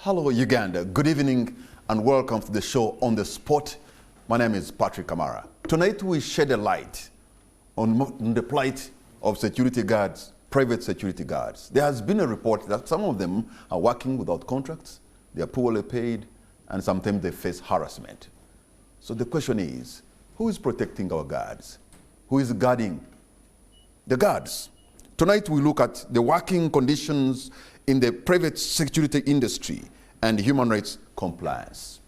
Hello, Uganda. Good evening and welcome to the show On the Spot. My name is Patrick Kamara. Tonight we shed a light on the plight of security guards, private security guards. There has been a report that some of them are working without contracts, they are poorly paid, and sometimes they face harassment. So the question is, who is protecting our guards? Who is guarding the guards? Tonight we look at the working conditions in the private security industry and human rights compliance.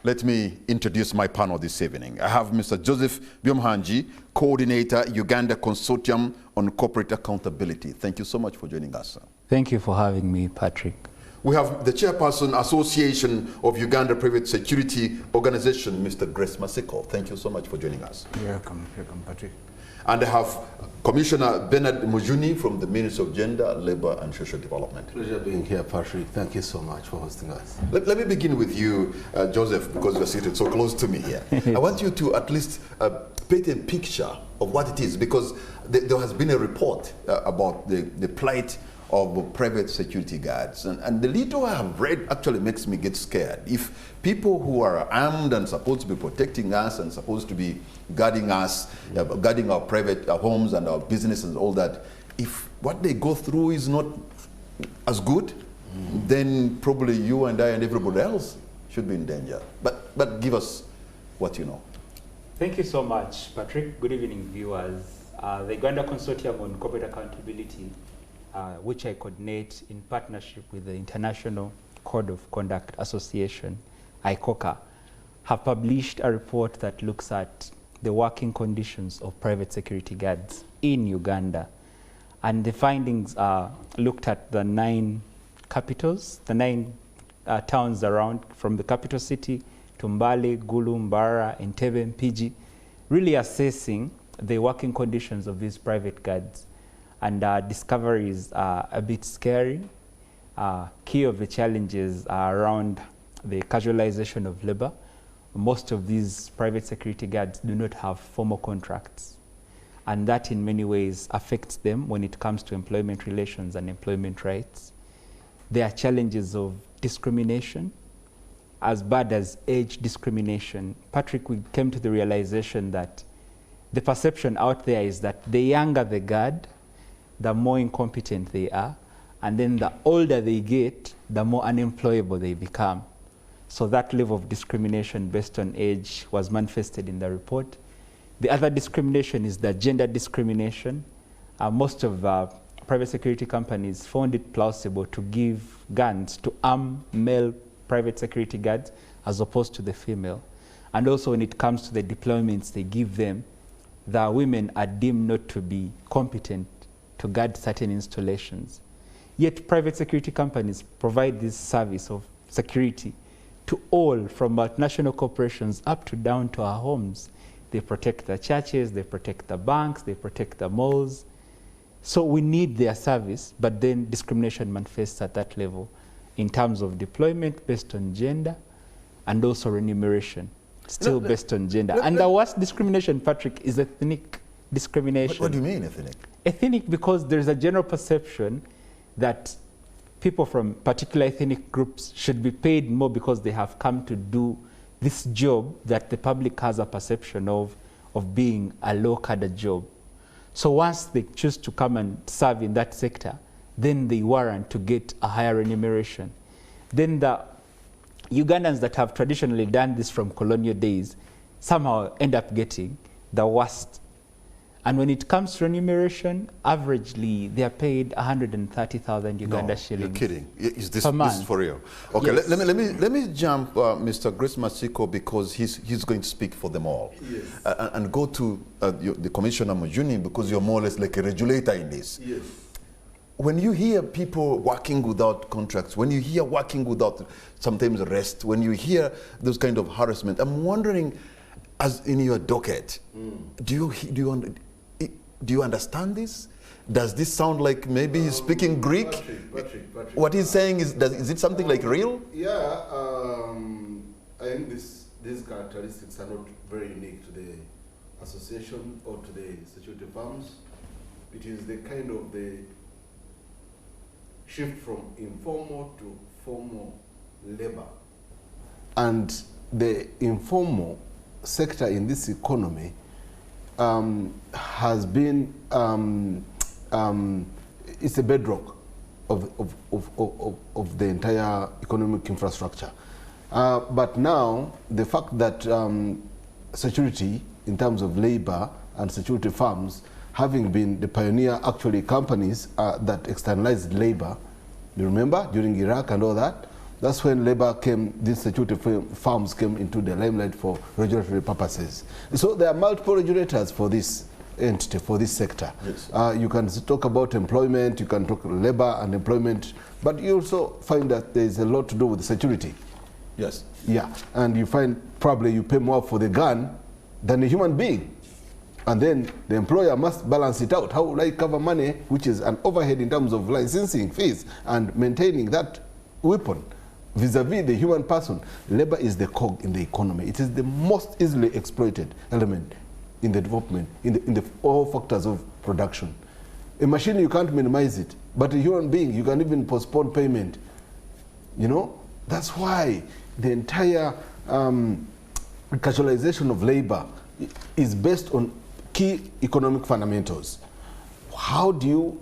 Let me introduce my panel this evening. I have Mr. Joseph Byomhanji, Coordinator, Uganda Consortium on Corporate Accountability. Thank you so much for joining us, sir. Thank you for having me, Patrick. We have the Chairperson, Association of Uganda Private Security Organization, Mr. Grace Maseko. Thank you so much for joining us. You're welcome, Patrick. And I have Commissioner Bernard Mujuni from the Ministry of Gender, Labor and Social Development. Pleasure being here, Patrick. Thank you so much for hosting us. Let me begin with you, Joseph, because you're seated so close to me here. I want you to at least paint a picture of what it is, because there has been a report about the plight of private security guards. And the little I have read actually makes me get scared. If people who are armed and supposed to be protecting us and supposed to be guarding us, guarding our private homes and our business and all that, if what they go through is not as good, then probably you and I and everybody else should be in danger. But give us what you know. Thank you so much, Patrick. Good evening, viewers. The Uganda Consortium on Corporate Accountability, which I coordinate in partnership with the International Code of Conduct Association, ICOCA, have published a report that looks at the working conditions of private security guards in Uganda. And the findings looked at the 9 capitals, the 9 towns around, from the capital city to Mbale, Gulu, Mbara, Entebbe, Mpigi, really assessing the working conditions of these private guards. And discoveries are a bit scary. Key of the challenges are around the casualization of labor. Most of these private security guards do not have formal contracts. And that in many ways affects them when it comes to employment relations and employment rights. There are challenges of discrimination, as bad as age discrimination. Patrick, we came to the realization that the perception out there is that the younger the guard, the more incompetent they are, and then the older they get, the more unemployable they become. So that level of discrimination based on age was manifested in the report. The other discrimination is the gender discrimination. Most of private security companies found it plausible to give guns to arm male private security guards as opposed to the female. And also when it comes to the deployments they give them, the women are deemed not to be competent to guard certain installations. Yet private security companies provide this service of security to all, from multinational corporations up to down to our homes. They protect the churches, they protect the banks, they protect the malls. So we need their service, but then discrimination manifests at that level in terms of deployment based on gender and also remuneration, still based on gender. And the worst discrimination, Patrick, is ethnic discrimination. What do you mean, ethnic? Ethnic, because there's a general perception that people from particular ethnic groups should be paid more because they have come to do this job that the public has a perception of being a low-cadre job. So once they choose to come and serve in that sector, then they warrant to get a higher remuneration. Then the Ugandans that have traditionally done this from colonial days somehow end up getting the worst. And when it comes to remuneration, averagely they are paid 130,000 Uganda shillings. You're kidding. Is this for real? Okay, Yes. let me jump Mr. Grace Masiko, because he's going to speak for them all. Yes. And go to the Commissioner Mujuni, because you're more or less like a regulator in this. Yes. When you hear people working without contracts, when you hear working without sometimes rest, when you hear those kind of harassment, I'm wondering, as in your docket, do you understand this? Does this sound like maybe he's speaking Greek? Patrick. What he's saying is it something like real? Yeah, I think these characteristics are not very unique to the association or to the security firms. It is the kind of the shift from informal to formal labor. And the informal sector in this economy has been, it's a bedrock of the entire economic infrastructure. But now, the fact that security, in terms of labor and security firms, having been the pioneer, actually, companies that externalized labor, you remember, during Iraq and all that, that's when labor came, these security firms came into the limelight for regulatory purposes. So there are multiple regulators for this entity, for this sector. Yes. You can talk about employment, you can talk labor and employment, but you also find that there's a lot to do with security. Yes. Yeah, and you find probably you pay more for the gun than a human being. And then the employer must balance it out. How will I cover money, which is an overhead in terms of licensing fees and maintaining that weapon vis-a-vis the human person? Labor is the cog in the economy. It is the most easily exploited element in the development, in the all factors of production. A machine, you can't minimize it, but a human being, you can even postpone payment. You know, that's why the entire casualization of labor is based on key economic fundamentals. How do you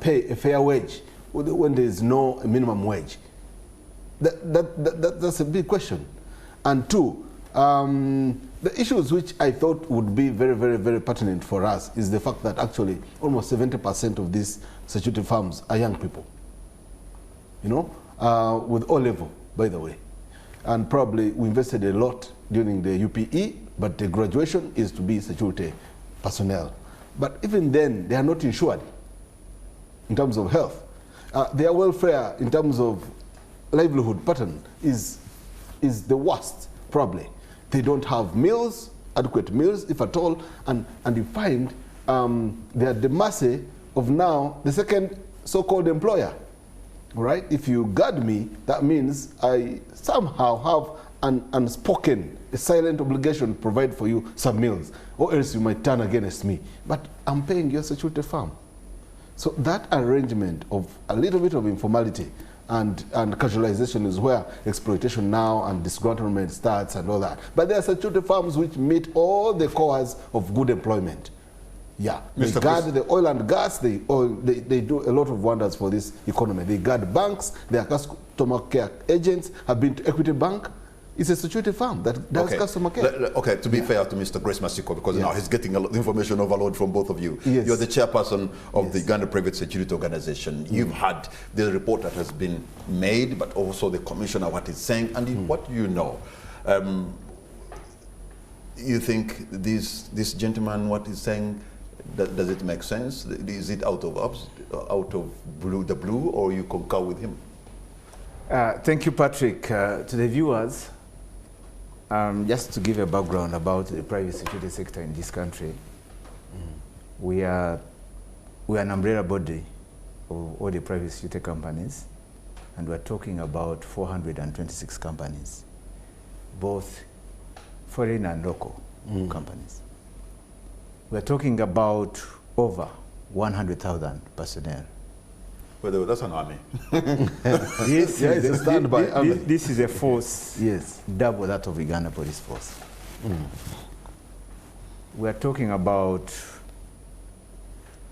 pay a fair wage when there is no minimum wage? That's a big question. And two, the issues which I thought would be very, very, very pertinent for us is the fact that actually almost 70% of these security firms are young people. You know, with O level, by the way. And probably we invested a lot during the UPE, but the graduation is to be security personnel. But even then, they are not insured in terms of health. Their welfare in terms of livelihood pattern is the worst, probably. They don't have meals, adequate meals, if at all, and you find they are the mercy of now the second so-called employer. Right? If you guard me, that means I somehow have an unspoken, a silent obligation to provide for you some meals, or else you might turn against me. But I'm paying your security firm. So that arrangement of a little bit of informality and casualization is where exploitation now and disgruntlement starts and all that. But there are security firms which meet all the cores of good employment. Yeah, they guard the oil and gas, they do a lot of wonders for this economy. They guard banks, their customer care agents have been to Equity Bank. It's a security firm that does customer care. Okay, to be fair to Mr. Grace Masiko, because now he's getting a lot of information overload from both of you. Yes. You're the chairperson of the Uganda Private Security Organization. You've had the report that has been made, but also the commissioner, what he's saying, and what you know. You think this gentleman, what he's saying, does it make sense? Is it out of the blue, or you concur with him? Thank you, Patrick. To the viewers, just to give a background about the private security sector in this country, we are an umbrella body of all the private security companies, and we're talking about 426 companies, both foreign and local companies. We're talking about over 100,000 personnel. Well, that's an army. This is a force, double that of Uganda Police Force. We're talking about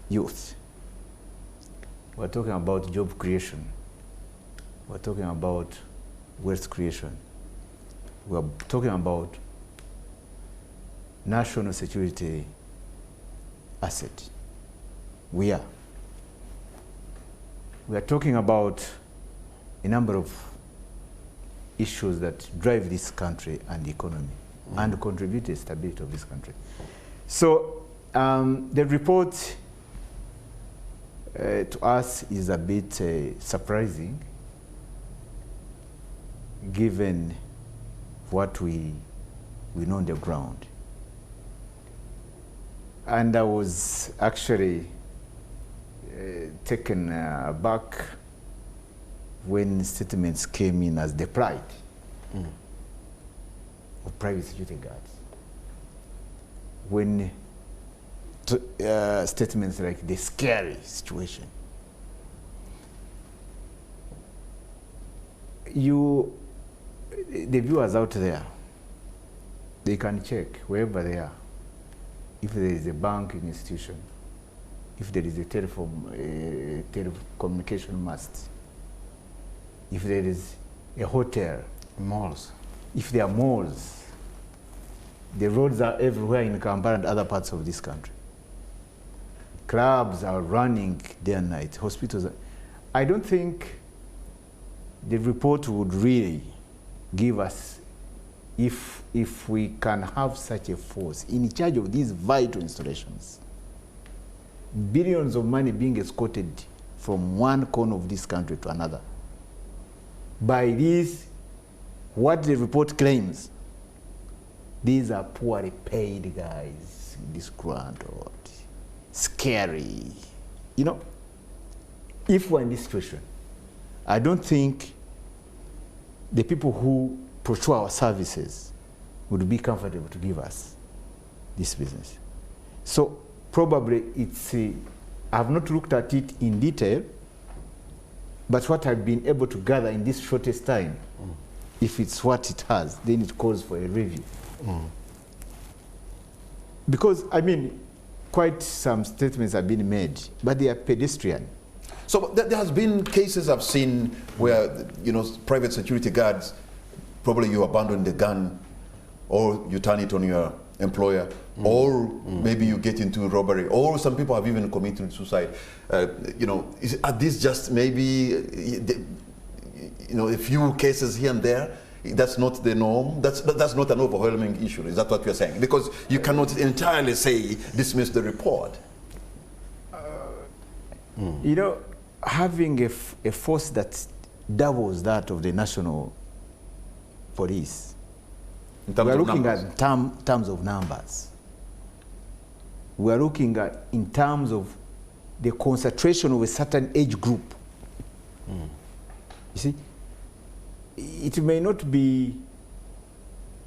youth. We're talking about job creation. We're talking about wealth creation. We're talking about national security asset. We are talking about a number of issues that drive this country and the economy and contribute to the stability of this country. So the report to us is a bit surprising, given what we know on the ground. And I was actually taken aback when statements came in as the plight of private security guards. When statements like the scary situation. The viewers out there, they can check wherever they are. If there is a banking institution, if there is a telecommunication mast, if there is a hotel, Malls. if there are malls, the roads are everywhere in Kampala and other parts of this country. Clubs are running day and night, hospitals. I don't think the report would really give us, if we can have such a force in charge of these vital installations, billions of money being escorted from one corner of this country to another by these, what the report claims, these are poorly paid guys, disgruntled, scary. You know, if we're in this situation, I don't think the people who procure our services would be comfortable to give us this business. So probably it's, I've not looked at it in detail, but what I've been able to gather in this shortest time, if it's what it has, then it calls for a review. Because, I mean, quite some statements have been made, but they are pedestrian. So there has been cases I've seen where, you know, private security guards, probably you abandon the gun or you turn it on your employer, or maybe you get into robbery, or some people have even committed suicide. You know, are these just maybe, you know, a few cases here and there? That's not the norm. That's not an overwhelming issue. Is that what you're saying? Because you cannot entirely say dismiss the report. You know, having a force that doubles that of the national police, we are looking at terms of numbers. We are looking at in terms of the concentration of a certain age group. You see, it may not be,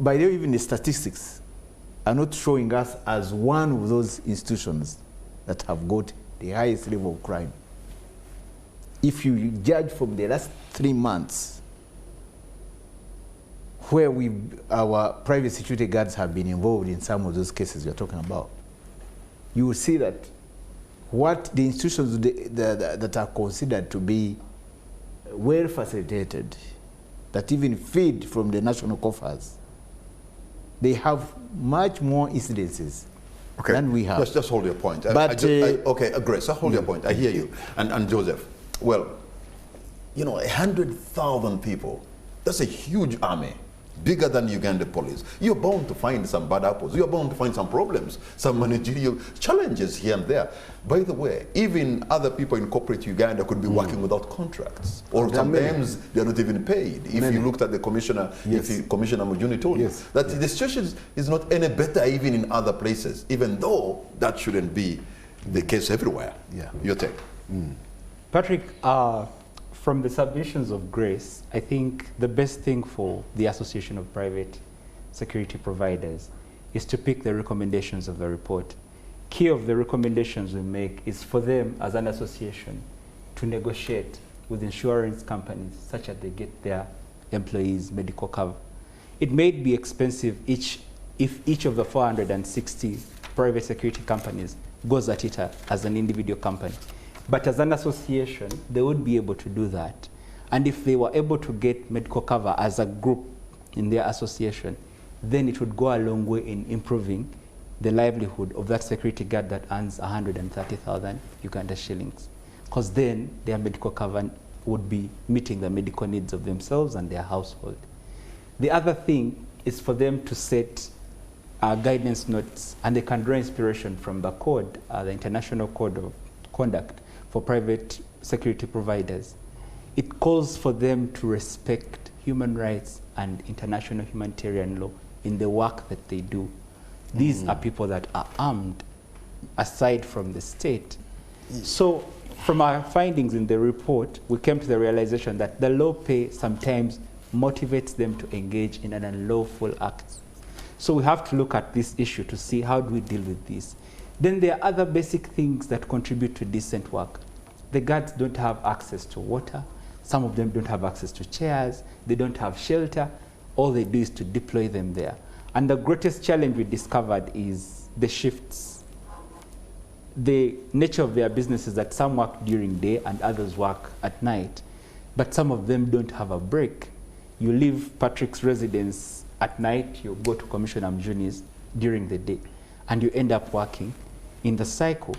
by the way, even the statistics are not showing us as one of those institutions that have got the highest level of crime. If you judge from the last 3 months, where our private security guards have been involved in some of those cases you're talking about, you will see that what the institutions that are considered to be well facilitated, that even feed from the national coffers, they have much more incidences than we have. Just hold your point. But, okay, Grace, hold your point. I hear you. And Joseph, well, you know, 100,000 people, that's a huge army, bigger than Uganda police. You're bound to find some bad apples. You're bound to find some problems, some managerial challenges here and there. By the way, even other people in corporate Uganda could be working without contracts, or sometimes they're not even paid. If you looked at the commissioner, Commissioner Mujuni told you that the situation is not any better even in other places, even though that shouldn't be the case everywhere. Your take. Patrick, from the submissions of Grace, I think the best thing for the Association of Private Security Providers is to pick the recommendations of the report. Key of the recommendations we make is for them as an association to negotiate with insurance companies such that they get their employees medical cover. It may be expensive if each of the 460 private security companies goes at it as an individual company. But as an association, they would be able to do that. And if they were able to get medical cover as a group in their association, then it would go a long way in improving the livelihood of that security guard that earns 130,000 Uganda shillings. Because then their medical cover would be meeting the medical needs of themselves and their household. The other thing is for them to set guidance notes, and they can draw inspiration from the code, the International Code of Conduct for private security providers. It calls for them to respect human rights and international humanitarian law in the work that they do. These are people that are armed aside from the state. So from our findings in the report, we came to the realization that the low pay sometimes motivates them to engage in an unlawful act. So we have to look at this issue to see how do we deal with this. Then there are other basic things that contribute to decent work. The guards don't have access to water. Some of them don't have access to chairs. They don't have shelter. All they do is to deploy them there. And the greatest challenge we discovered is the shifts. The nature of their business is that some work during day and others work at night, but some of them don't have a break. You leave Patrick's residence at night, you go to Commissioner Mjuni's during the day, and you end up working in the cycle.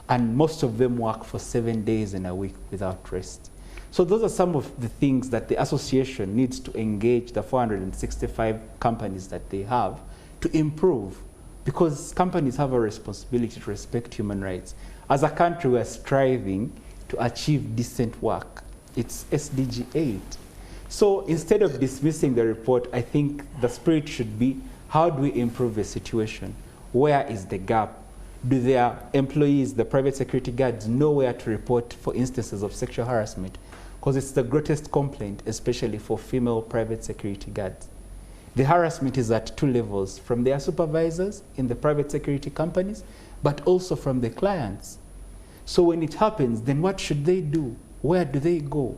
And most of them work for 7 days in a week without rest. So those are some of the things that the association needs to engage the 465 companies that they have to improve, because companies have a responsibility to respect human rights. As a country, we are striving to achieve decent work. It's SDG 8. So instead of dismissing the report, I think the spirit should be, how do we improve the situation? Where is the gap? Do their employees, the private security guards, know where to report for instances of sexual harassment? Because it's the greatest complaint, especially for female private security guards. The harassment is at 2 levels, from their supervisors in the private security companies, but also from the clients. So when it happens, then what should they do? Where do they go?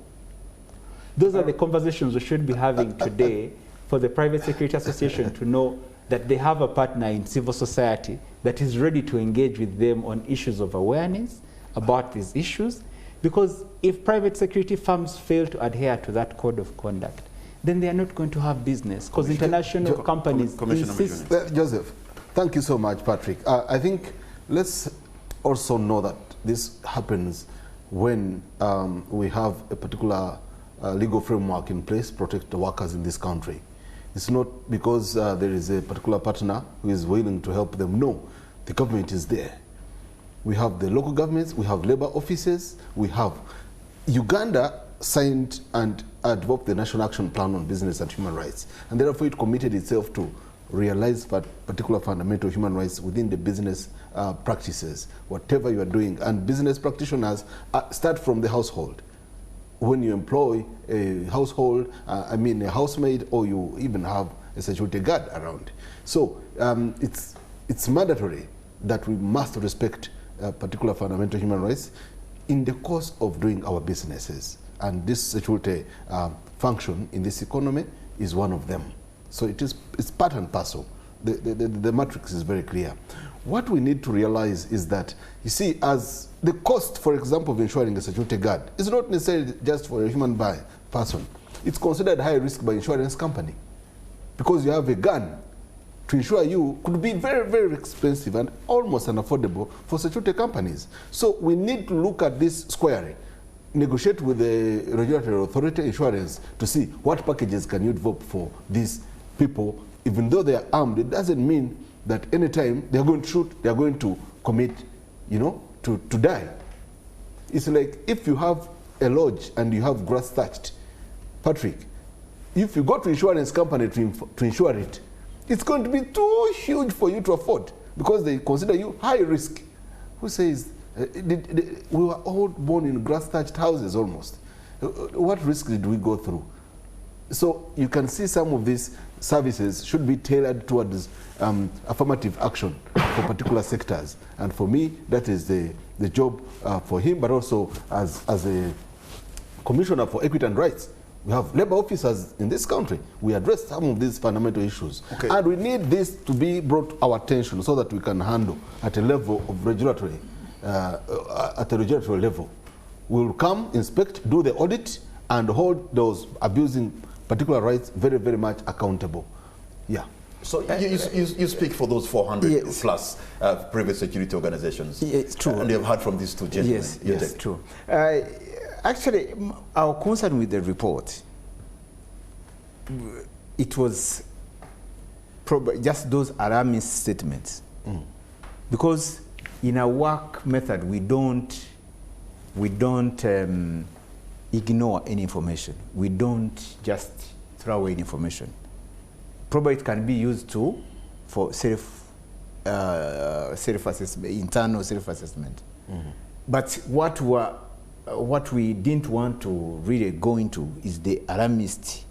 Those are the conversations we should be having today for the Private Security Association to know that they have a partner in civil society that is ready to engage with them on issues of awareness about these issues. Because if private security firms fail to adhere to that code of conduct, then they are not going to have business, because international companies insist. Joseph, thank you so much, Patrick. I think let's also know that this happens when we have a particular legal framework in place to protect the workers in this country. It's not because there is a particular partner who is willing to help them. No, the government is there. We have the local governments, we have labor offices, we have Uganda signed and developed the National Action Plan on Business and Human Rights, and therefore it committed itself to realize particular fundamental human rights within the business practices, whatever you are doing. And business practitioners start from the household. When you employ a household, a housemaid, or you even have a security guard around. So it's mandatory that we must respect particular fundamental human rights in the course of doing our businesses. And this security function in this economy is one of them. So it's part and parcel. The matrix is very clear. What we need to realize is that, you see, as the cost, for example, of insuring a security guard is not necessarily just for a human person. It's considered high risk by insurance company, because you have a gun. To insure you could be very, very expensive and almost unaffordable for security companies. So we need to look at this squarely, negotiate with the regulatory authority, insurance, to see what packages can you develop for these people. Even though they are armed, it doesn't mean that anytime they are going to shoot, they are going to commit, to die. It's like if you have a lodge and you have grass thatched, Patrick, if you go to insurance company to insure it, it's going to be too huge for you to afford, because they consider you high risk. Who says, we were all born in grass thatched houses almost. What risk did we go through? So you can see some of these services should be tailored towards affirmative action for particular sectors. And for me, that is the job for him, but also as a commissioner for equity and rights. We have labor officers in this country. We address some of these fundamental issues. Okay. And we need this to be brought to our attention so that we can handle at a level of regulatory, at a regulatory level. We will come, inspect, do the audit, and hold those abusing particular rights very, very much accountable. Yeah. So you speak for those 400 plus private security organizations. Yeah, it's true. And you've heard from these two gentlemen. Yes, true. Actually, our concern with the report, it was probably just those alarmist statements. Because in our work method, we don't ignore any information. We don't just throw away information. Probably it can be used for self-assessment, internal self-assessment. But what we're what we didn't want to really go into is the alarmist,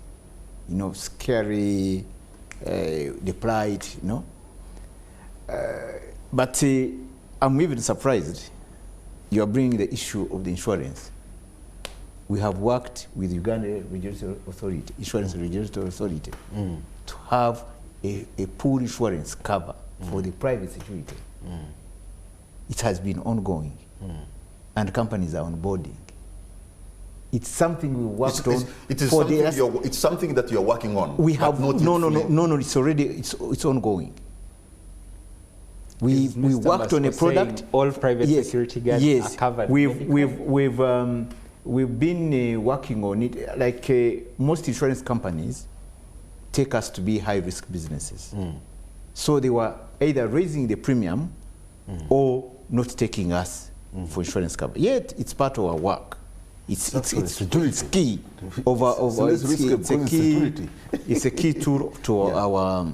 scary, the plight, But I'm even surprised you are bringing the issue of the insurance. We have worked with Uganda Regulatory Authority, Insurance Regulatory Authority, to have a pool insurance cover for the private security. It has been ongoing, and companies are onboarding. It's something we worked on. It's something that you're working on. We have no. It's already it's ongoing. We worked on a product. All private security guards are covered. We've been working on it. Like most insurance companies take us to be high risk businesses. So they were either raising the premium or not taking us for insurance cover. Yet it's part of our work. It's key it's a key tool to our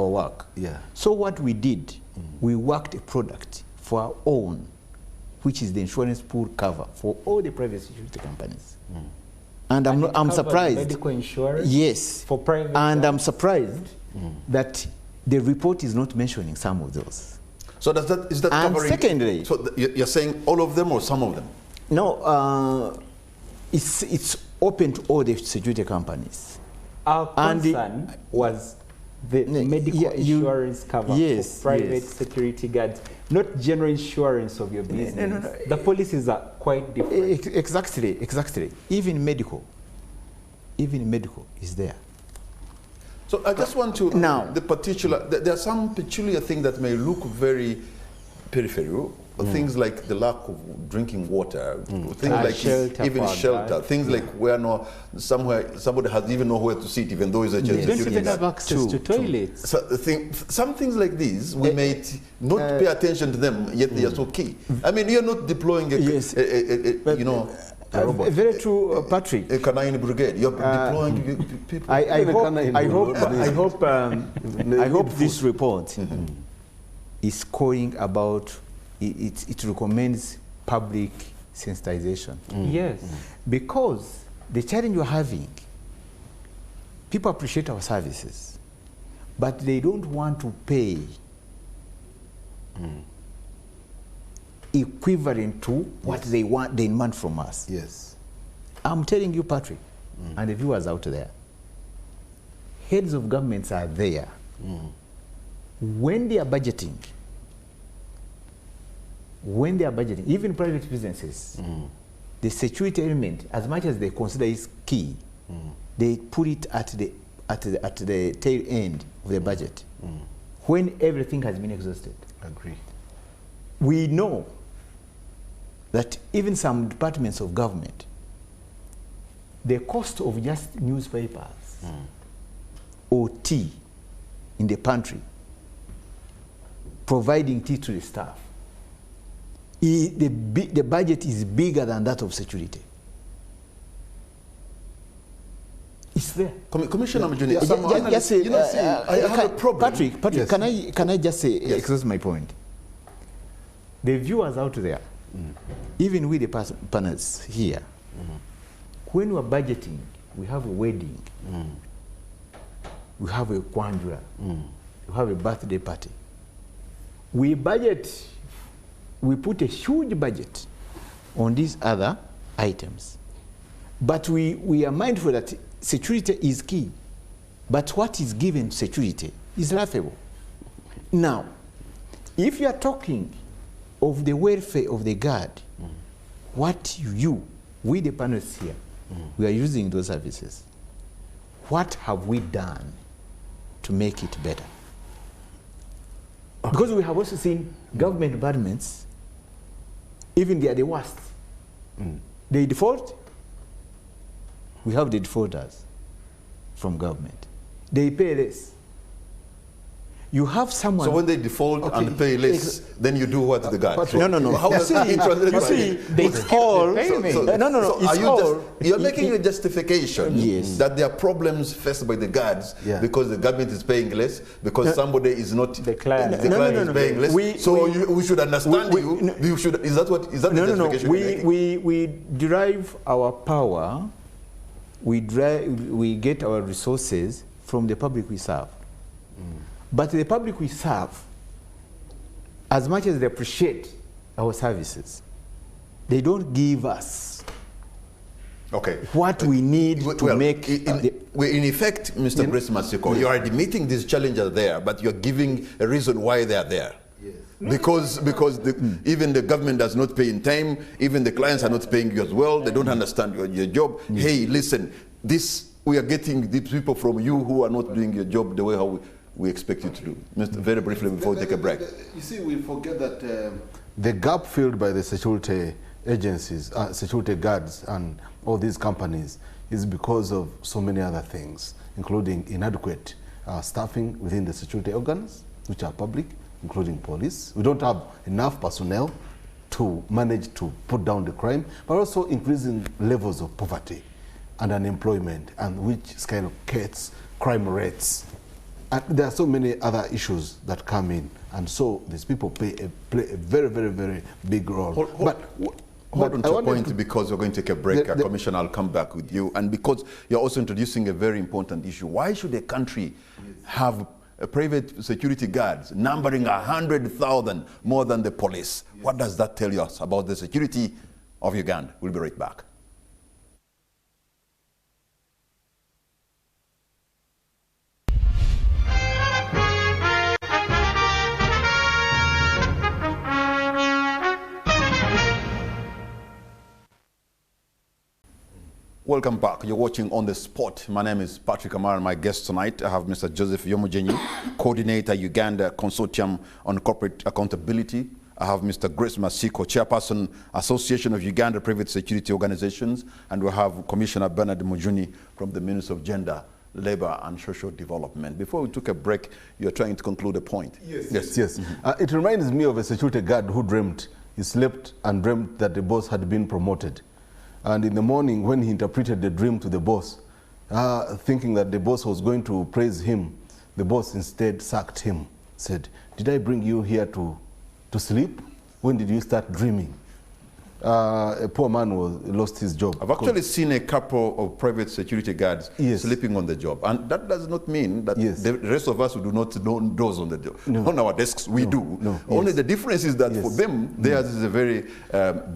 work. Yeah. So what we did, we worked a product for our own, which is the insurance pool cover for all the private security companies. And I'm surprised. Medical insurance. Yes. For private. And I'm surprised that the report is not mentioning some of those. So is that and covering? Secondly, so you're saying all of them or some of them? No, it's open to all the security companies. Our concern was the medical insurance cover for private security guards, not general insurance of your business. No. The policies are quite different. Exactly. Even medical is there. So I just want to now there are some peculiar things that may look very peripheral. Things like the lack of drinking water, things like shelter, things like where somebody has even nowhere to sit, even though it's a You don't even have access to toilets. So some things like these, we may not pay attention to them, yet they are so key. I mean, you're not deploying a robot. Very true, Patrick. A canine brigade. You're deploying people. I hope this report is calling about. It recommends public sensitization. Yes. Because the challenge we're having, people appreciate our services, but they don't want to pay equivalent to what they demand from us. Yes. I'm telling you, Patrick, and the viewers out there, heads of governments are there. When they are budgeting, even private businesses, the security element, as much as they consider is key, they put it at the tail end of the budget, when everything has been exhausted. Agree. We know that even some departments of government, the cost of just newspapers or tea in the pantry, providing tea to the staff, the budget is bigger than that of security. It's there. Commissioner Mjuni, I have a problem. Patrick, yes. Can I just say, express my point? The viewers out there, even with the panels here, when we are budgeting, we have a wedding, we have a kwanjura, we have a birthday party. We budget. We put a huge budget on these other items. But we are mindful that security is key. But what is given to security is laughable. Now, if you are talking of the welfare of the guard, we the panelists here, we are using those services. What have we done to make it better? Okay. Because we have also seen government departments, even they are the worst. They default. We have the defaulters from government. They pay less. You have someone. So when they default and pay less, then you do what to the guys? No. How does that translate? You see, it's all. So It's all. You're making a justification that there are problems faced by the guards because the government is paying less, because somebody is not the client. is paying less. We should understand you should. Is that what? Is that the justification? We derive our power. We get our resources from the public we serve. But the public we serve, as much as they appreciate our services, they don't give us what we need to make. In effect, Mr. Grace Masiko, you are admitting these challenges are there, but you're giving a reason why they are there. Yes. Because even the government does not pay in time, even the clients are not paying you as well, they don't understand your job. Hey, listen, we are getting these people from you who are not doing your job the way how we expect you to do. Very briefly before we take a break. You see, we forget that the gap filled by the security agencies, security guards and all these companies is because of so many other things, including inadequate staffing within the security organs, which are public, including police. We don't have enough personnel to manage to put down the crime, but also increasing levels of poverty and unemployment, and which skyrocketes crime rates. And there are so many other issues that come in, and so these people play a very, very, very big role. Hold on to a point, because we're going to take a break. Commissioner, I'll come back with you. And because you're also introducing a very important issue, why should a country have a private security guards numbering 100,000 more than the police? Yes. What does that tell us about the security of Uganda? We'll be right back. Welcome back. You're watching On the Spot. My name is Patrick Amara, and my guest tonight, I have Mr. Joseph Yomugenyi, Coordinator, Uganda Consortium on Corporate Accountability. I have Mr. Grace Masiko, Chairperson, Association of Uganda Private Security Organizations, and we have Commissioner Bernard Mujuni from the Ministry of Gender, Labor and Social Development. Before we took a break, you're trying to conclude a point. Yes. Mm-hmm. It reminds me of a security guard who dreamt, he slept and dreamt that the boss had been promoted. And in the morning, when he interpreted the dream to the boss, thinking that the boss was going to praise him, the boss instead sacked him, said, "Did I bring you here to sleep? When did you start dreaming?" A poor man lost his job. I've actually seen a couple of private security guards sleeping on the job. And that does not mean that the rest of us who do not know those on the job. No. On our desks, we do. No. Only the difference is that for them, theirs is a very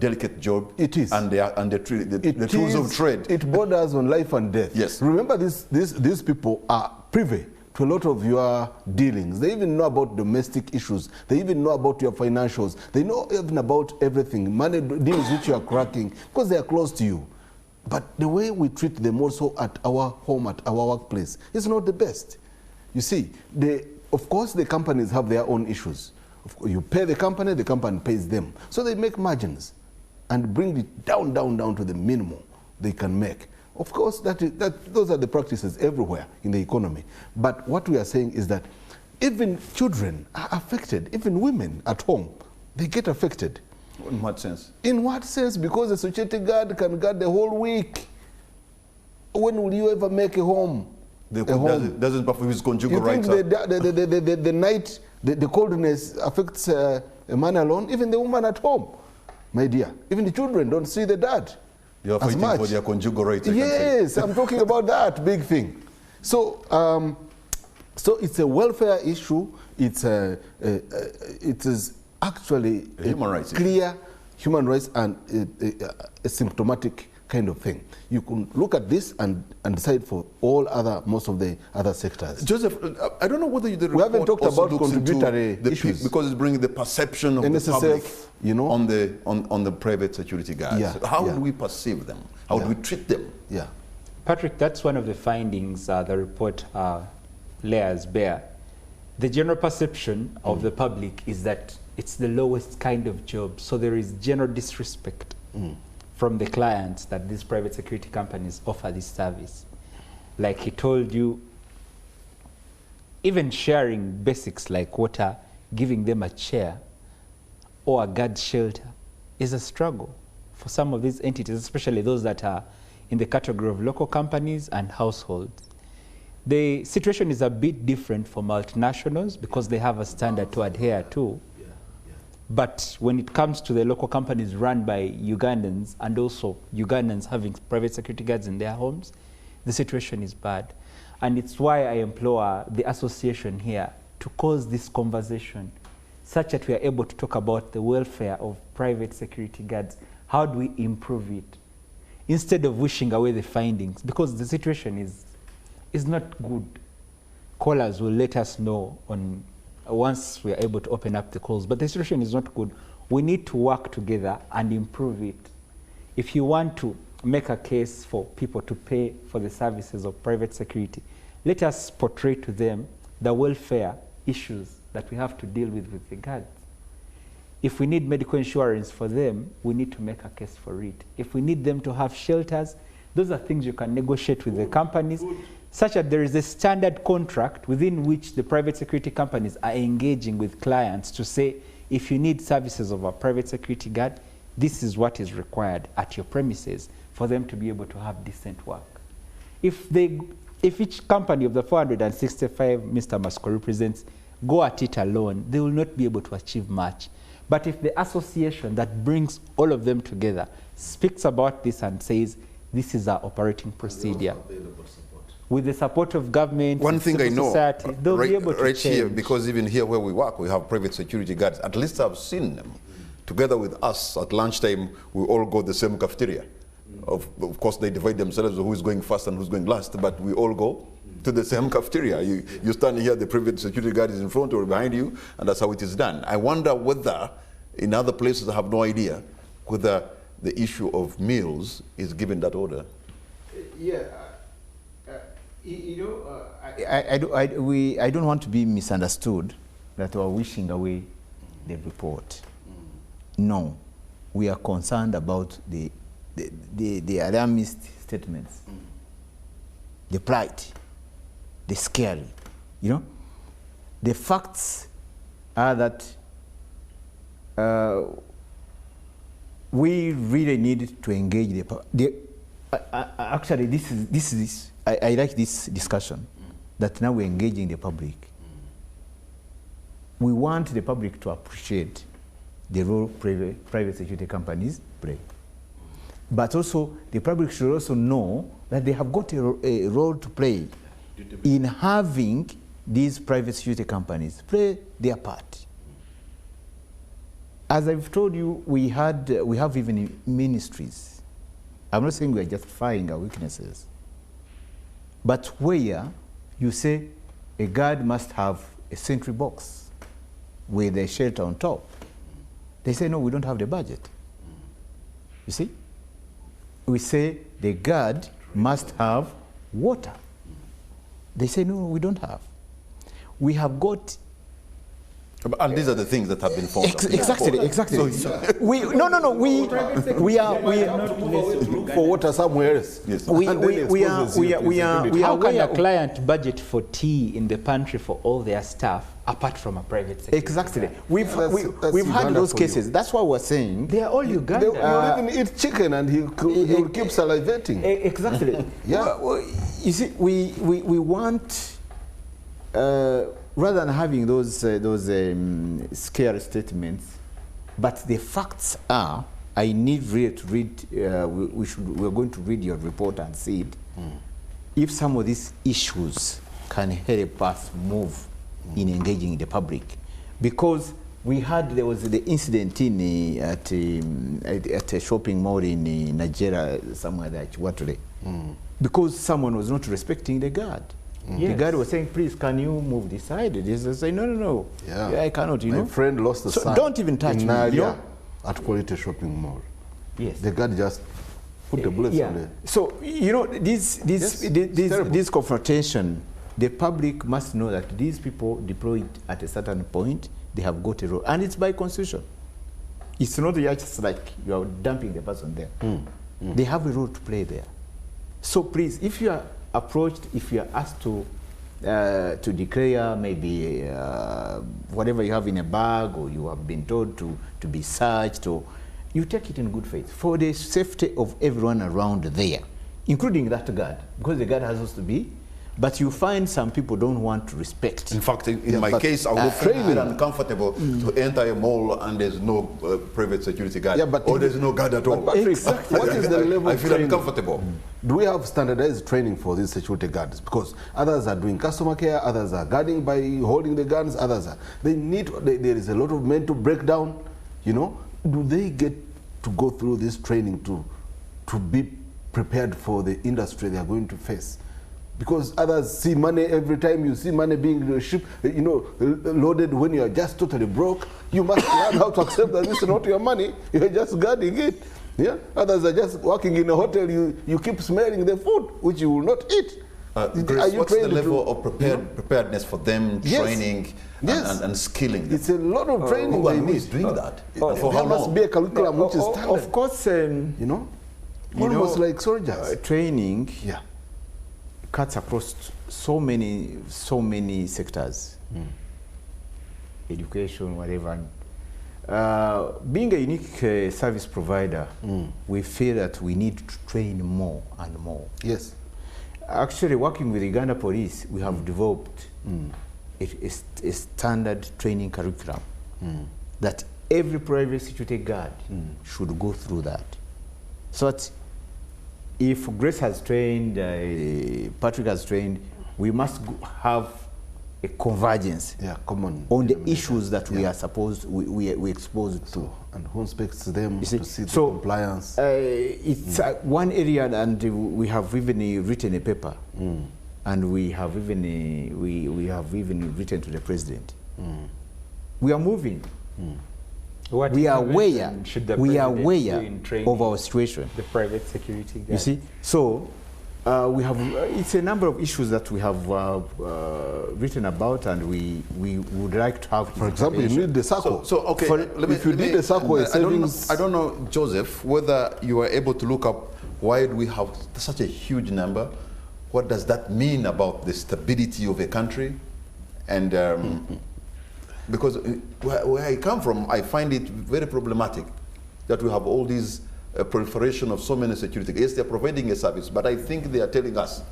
delicate job. It is. And the tools of trade. It borders on life and death. Yes. Remember, these people are privy to a lot of your dealings. They even know about domestic issues. They even know about your financials. They know even about everything, money deals which you are cracking, because they are close to you. But the way we treat them also at our home, at our workplace, is not the best. You see, of course the companies have their own issues. You pay the company pays them. So they make margins and bring it down to the minimum they can make. Of course, those are the practices everywhere in the economy. But what we are saying is that even children are affected, even women at home, they get affected. In what sense? In what sense? Because the security guard can guard the whole week. When will you ever make a home? Doesn't perform his conjugal rights. You think the night, the coldness affects a man alone? Even the woman at home, my dear. Even the children don't see the dad. They are fighting for their conjugal rights. Yes, I'm talking about that big thing. So, so it's a welfare issue. It is actually a human rights clear human rights and a symptomatic kind of thing. You can look at this and decide for most of the other sectors. Joseph, I don't know whether we haven't talked about contributory issues because it's bringing the perception of the public, on the private security guards. Yeah, How do we perceive them? How do we treat them? Yeah, Patrick, that's one of the findings the report layers bare. The general perception of the public is that it's the lowest kind of job, so there is general disrespect from the clients that these private security companies offer this service. Like he told you, even sharing basics like water, giving them a chair or a guard shelter is a struggle for some of these entities, especially those that are in the category of local companies and households. The situation is a bit different for multinationals because they have a standard to adhere to. But when it comes to the local companies run by Ugandans and also Ugandans having private security guards in their homes, the situation is bad. And it's why I implore the association here to cause this conversation such that we are able to talk about the welfare of private security guards. How do we improve it? Instead of wishing away the findings, because the situation is not good. Callers will let us know once we are able to open up the calls, but the situation is not good. We need to work together and improve it. If you want to make a case for people to pay for the services of private security, let us portray to them the welfare issues that we have to deal with the guards. If we need medical insurance for them, we need to make a case for it. If we need them to have shelters, those are things you can negotiate with the companies, such that there is a standard contract within which the private security companies are engaging with clients to say, if you need services of a private security guard, this is what is required at your premises for them to be able to have decent work. If each company of the 465 Mr. Masco represents go at it alone, they will not be able to achieve much. But if the association that brings all of them together speaks about this and says, this is our operating procedure, with the support of government, one thing I know, society, they'll be able to change. Here, because even here where we work, we have private security guards. At least I've seen them. Together with us at lunchtime, we all go the same cafeteria. Of course, they divide themselves who is going first and who's going last, but we all go to the same cafeteria. You stand here, the private security guard is in front or behind you, and that's how it is done. I wonder whether in other places, I have no idea, whether the issue of meals is given that order. Yeah. I don't want to be misunderstood that we are wishing away the report. No, we are concerned about the alarmist statements, the plight, the scary. The facts are that we really need to engage actually, this is I like this discussion, that now we're engaging the public. We want the public to appreciate the role private security companies play. But also, the public should also know that they have got a role to play in having these private security companies play their part. As I've told you, we have even ministries. I'm not saying we're justifying our weaknesses, but where you say a guard must have a sentry box with a shelter on top, they say, no, we don't have the budget. You see? We say the guard must have water. They say, no, we don't have. We have got... And these are the things that have been found. So, Exactly. We are for water somewhere else. Yes. we How can aware a client budget for tea in the pantry for all their staff apart from a private sector? Exactly. We've That's had Uganda those for cases. you. That's why we're saying They are all Uganda. You'll even eat chicken and he'll keep salivating. exactly. Yeah. Well, you see, we want rather than having those scary statements, but the facts are. I need really to read. We're going to read your report and see it. If some of these issues can help us move in engaging the public, because there was the incident at a shopping mall in Nigeria, somewhere there, Chiwatule, because someone was not respecting the guard. Yes. The guard was saying, please, can you move this side? They say, no. Yeah. I cannot, My friend lost a So son. don't even touch in me, Naria at Quality Shopping Mall. Yes. The guard just put the bullets on it. So, this confrontation, the public must know that these people deployed at a certain point, they have got a role. And it's by constitution. It's not just like you are dumping the person there. They have a role to play there. So please, if you are approached, if you are asked to to declare maybe whatever you have in a bag, or you have been told to be searched, or you take it in good faith for the safety of everyone around there, including that guard, because the guard has also to be. But you find some people don't want to respect. In fact, in my case, I would feel very uncomfortable to enter a mall and there's no private security guard, or there's no guard at all. Patrick, what is the level I of feel training? uncomfortable. Do we have standardized training for these security guards? Because others are doing customer care, others are guarding by holding the guns, others are. There is a lot of mental breakdown, you know. Do they get to go through this training to be prepared for the industry they are going to face? Because others see money every time you see money being shipped, you know, loaded when you are just totally broke. You must learn how to accept that this is not your money. You are just guarding it. Yeah. Others are just working in a hotel. You keep smelling the food which you will not eat. Grace, what's the level of preparedness for them, training and skilling them? It's a lot of training they Who need. is doing that? For how long? There must be a curriculum which is standard. Of course, you know, almost like soldiers. Training cuts across so many sectors, education, whatever. Being a unique service provider, we feel that we need to train more and more. Yes. Actually, working with Uganda Police, we have developed a standard training curriculum that every private security guard should go through that. So that if Grace has trained, Patrick has trained, we must have a convergence common on the issues that we are supposed, we exposed to. And who inspects them to see the compliance? It's one area, and we have even written a paper, and we have even written to the president. We are moving. We are aware of our situation. The private security guard. You see, so we have. It's a number of issues that we have written about, and we would like to have. For example, you need the circle. So okay, if you need the circle, I don't know, Joseph, whether you were able to look up why do we have such a huge number. What does that mean about the stability of a country? And because where I come from, I find it very problematic that we have all these proliferation of so many security. Yes, they're providing a service, but I think they are telling us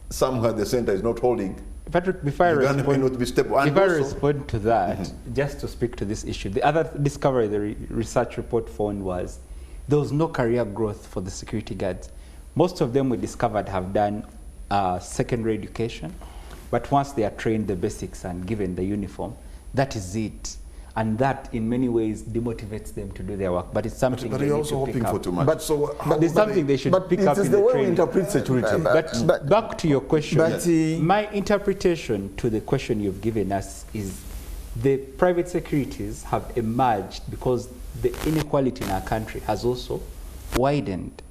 somewhere the center is not holding. Patrick, before I respond to that, just to speak to this issue, the other discovery the research report found was there was no career growth for the security guards. Most of them we discovered have done secondary education, but once they are trained the basics and given the uniform, that is it. And that, in many ways, demotivates them to do their work. But it's something but they you're need also to pick hoping up. for too much. But there's something they should pick up in the training. But it is the way we interpret security. But back to your question, my interpretation to the question you've given us is the private securities have emerged because the inequality in our country has also widened.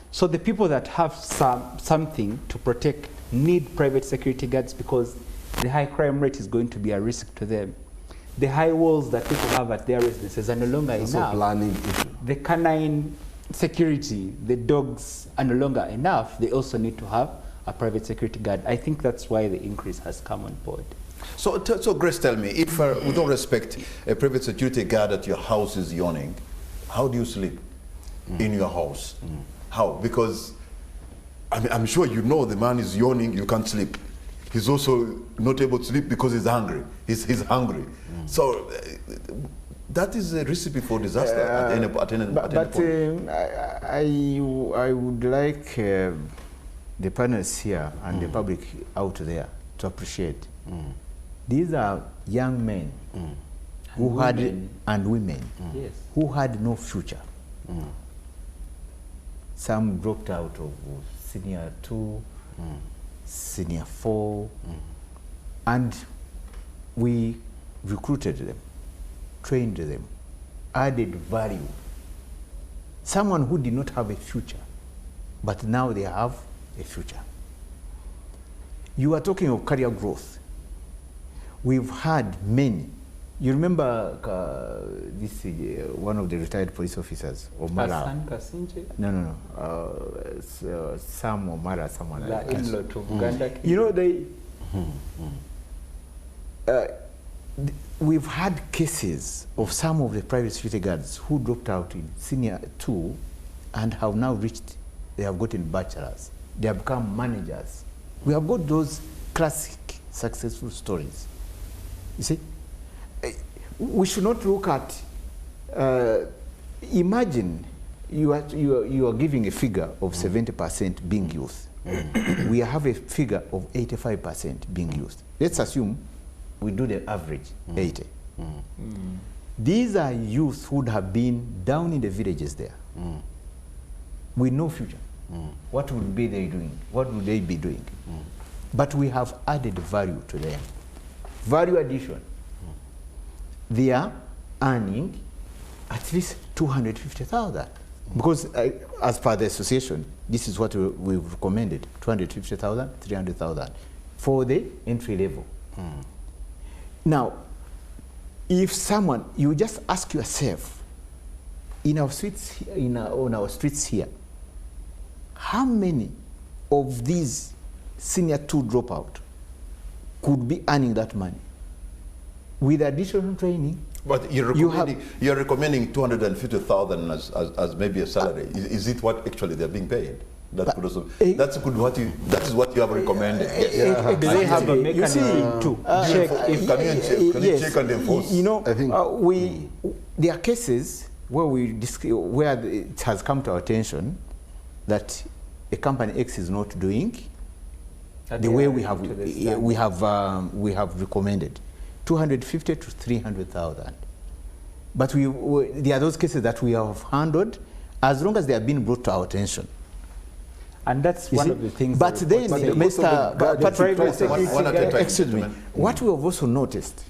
So the people that have something to protect need private security guards because the high crime rate is going to be a risk to them. The high walls that people have at their residences are no longer enough. Planning. The canine security, the dogs are no longer enough. They also need to have a private security guard. I think that's why the increase has come on board. So Grace, tell me, if with all respect, a private security guard at your house is yawning, how do you sleep in your house? How? Because I'm sure you know the man is yawning, you can't sleep. He's also not able to sleep because he's hungry. He's hungry. So that is a recipe for disaster at any point. I would like the panelists here and the public out there to appreciate. These are young men who had and women who had no future. Some dropped out of senior 2, senior 4, and we recruited them, trained them, added value. Someone who did not have a future, but now they have a future. You are talking of career growth. We've had many. You remember this one of the retired police officers, Omara? No. Sam Omara, someone like that. In-law to Uganda. You know, We've had cases of some of the private security guards who dropped out in senior 2 and have now reached, they have gotten bachelors. They have become managers. We have got those classic successful stories. You see, we should not look at, imagine you are giving a figure of 70% being youth. We have a figure of 85% being youth. Let's assume we do the average, 80. These are youth who would have been down in the villages there with no future. What would be they doing? What would they be doing? But we have added value to them. Value addition. They are earning at least 250,000. Because as per the association, this is what we've recommended, 250,000, 300,000 for the entry level. Now, if someone, you just ask yourself, in our streets, on our streets here, how many of these senior 2 dropout could be earning that money with additional training? But you're recommending 250,000 as maybe a salary. Is it what actually they're being paid? That could also, that is what you have recommended. Do they have a mechanism to check? Can you check and enforce? You know, I think there are cases where it has come to our attention that a company X is not doing the way we have recommended, 250 to 300,000. But there are those cases that we have handled as long as they have been brought to our attention. And that's one of the things. But then, Mr. Patrick, excuse me, what we have also noticed,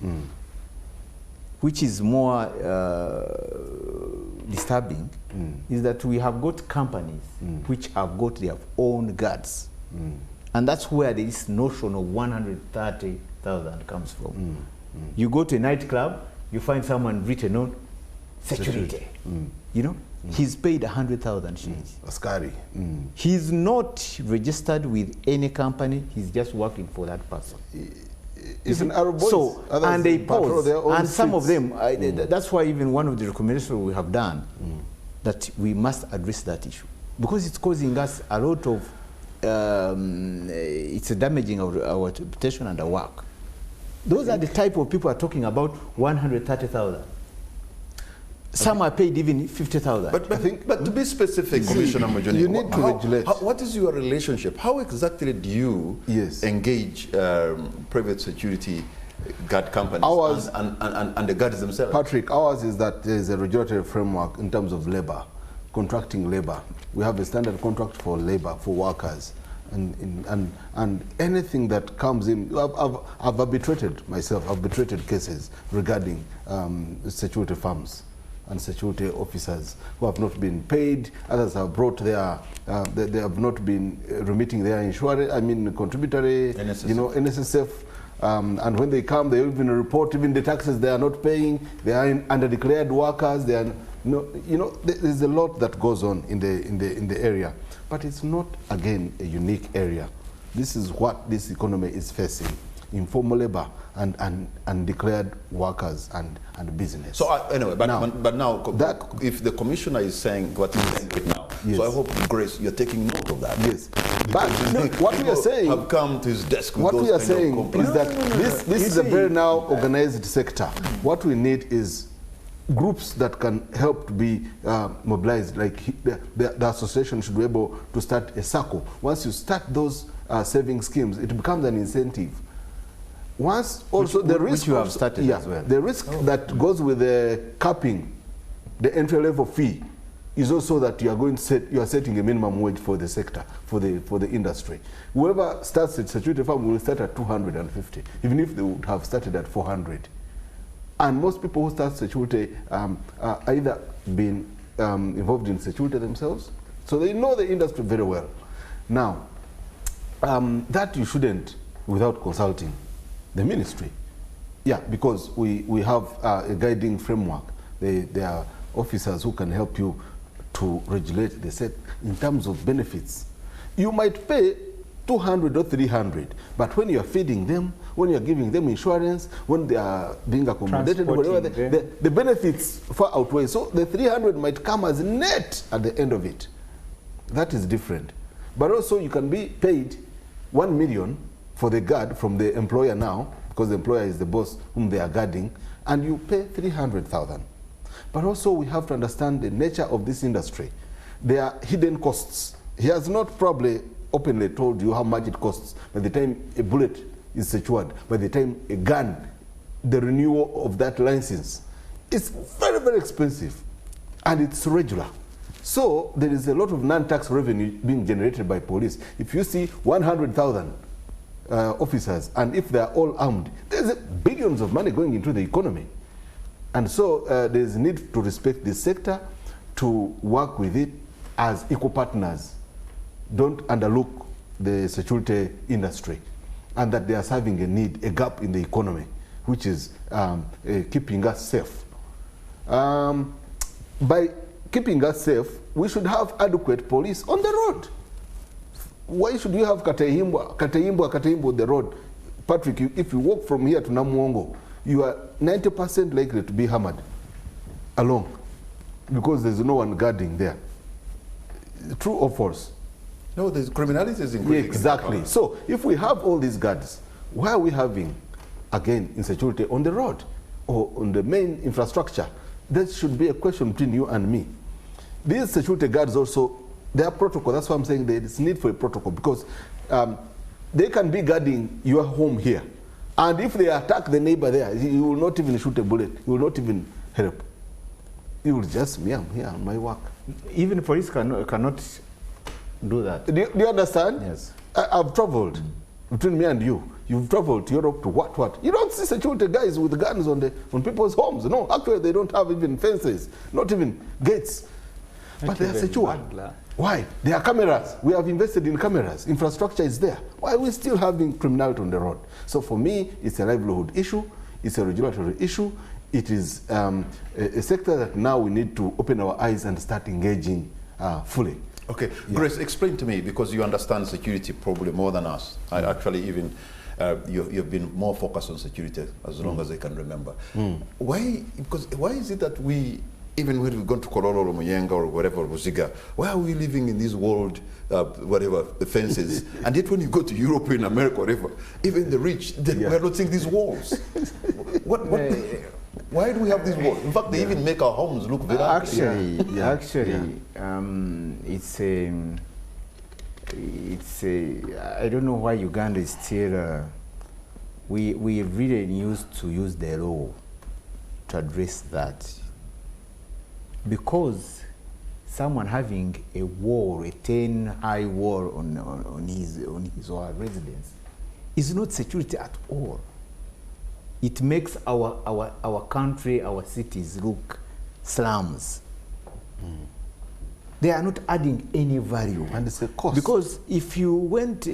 which is more disturbing, is that we have got companies which have got their own guards. And that's where this notion of 130,000 comes from. You go to a nightclub, you find someone written on security. You know, he's paid 100,000 shillings. Askari. He's not registered with any company. He's just working for that person. Even Arab boys, so, and they pause, and some of streets. them, that's why even one of the recommendations we have done, that we must address that issue. Because it's causing us a lot of, it's damaging our reputation and our work. Those are the type of people are talking about 130,000. Some are paid even 50,000. But to be specific, Commissioner Mujoni, you need to regulate. What is your relationship? How exactly do you engage private security guard companies and the guards themselves? Patrick, ours is that there is a regulatory framework in terms of labor, contracting labor. We have a standard contract for labor, for workers. And anything that comes in, I've arbitrated myself, I've arbitrated cases regarding security firms and security officers who have not been paid. Others have brought their, they have not been remitting their insurance, contributory, NSSF. you know, NSSF. And when they come, they even report even the taxes they are not paying. They are underdeclared workers. They are, there's a lot that goes on in the area, but it's not again a unique area. This is what this economy is facing: informal labor and declared workers and business. So anyway, but now if the commissioner is saying what he's saying right now, so I hope, Grace, you're taking note of that. Yes, but what we are saying, have come to his desk with what those we are kind of saying complaints. is that this is a very now organized sector. What we need is groups that can help to be mobilized, like the association should be able to start a circle. Once you start those saving schemes, it becomes an incentive. Once also the risk which you have started as well. The risk that goes with the capping, the entry level fee, is also that you are setting a minimum wage for the sector, for the industry. Whoever starts a security firm will start at 250, even if they would have started at 400. And most people who start security are either been involved in security themselves, so they know the industry very well. Now, that you shouldn't without consulting the ministry. Yeah, because we have a guiding framework. There are officers who can help you to regulate the set in terms of benefits. You might pay 200 or 300. But when you are feeding them, when you are giving them insurance, when they are being accommodated, whatever, the benefits far outweigh. So the 300 might come as net at the end of it. That is different. But also you can be paid 1 million for the guard from the employer now, because the employer is the boss whom they are guarding, and you pay 300,000. But also we have to understand the nature of this industry. There are hidden costs. He has not probably openly told you how much it costs by the time a bullet is secured, by the time a gun, the renewal of that license. It's very, very expensive, and it's regular. So there is a lot of non-tax revenue being generated by police. If you see 100,000 officers, and if they are all armed, there's billions of money going into the economy. And so there's a need to respect this sector, to work with it as equal partners. Don't underlook the security industry, and that they are serving a need, a gap in the economy, which is keeping us safe. By keeping us safe, we should have adequate police on the road. Why should you have Kataimbwa the road? Patrick, if you walk from here to Namuongo, you are 90% likely to be hammered along, because there's no one guarding there. True or false? No, there's criminality is increasing. Yeah, exactly. So if we have all these guards, why are we having, again, insecurity on the road or on the main infrastructure? That should be a question between you and me. These security guards also, their protocol, that's why I'm saying there is need for a protocol, because they can be guarding your home here. And if they attack the neighbor there, you will not even shoot a bullet. You will not even help. You will just, me, I'm here on my work. Even police cannot do that. Do you understand? Yes. I've traveled between me and you. You've traveled to Europe to what? You don't see security guys with guns on people's homes. No, actually they don't have even fences, not even gates. But they are secure. Why? There are cameras. We have invested in cameras. Infrastructure is there. Why are we still having criminality on the road? So for me, it's a livelihood issue. It's a regulatory issue. It is a sector that now we need to open our eyes and start engaging fully. Okay, yeah. Grace, explain to me, because you understand security probably more than us. I actually even, you've been more focused on security as long as I can remember. Why is it that we, even when we go to Kololo or Muyenga or whatever, Buziga, why are we living in this world, whatever, the fences? And yet when you go to Europe, in America, whatever, even the rich, we are not seeing these walls. Why do we have these walls? In fact, they even make our homes look very I don't know why Uganda is still, we really used to use the law to address that. Because someone having a wall, a 10-high wall on his or her residence is not security at all. It makes our country, our cities look slums. They are not adding any value. And it's a cost. Because if you went to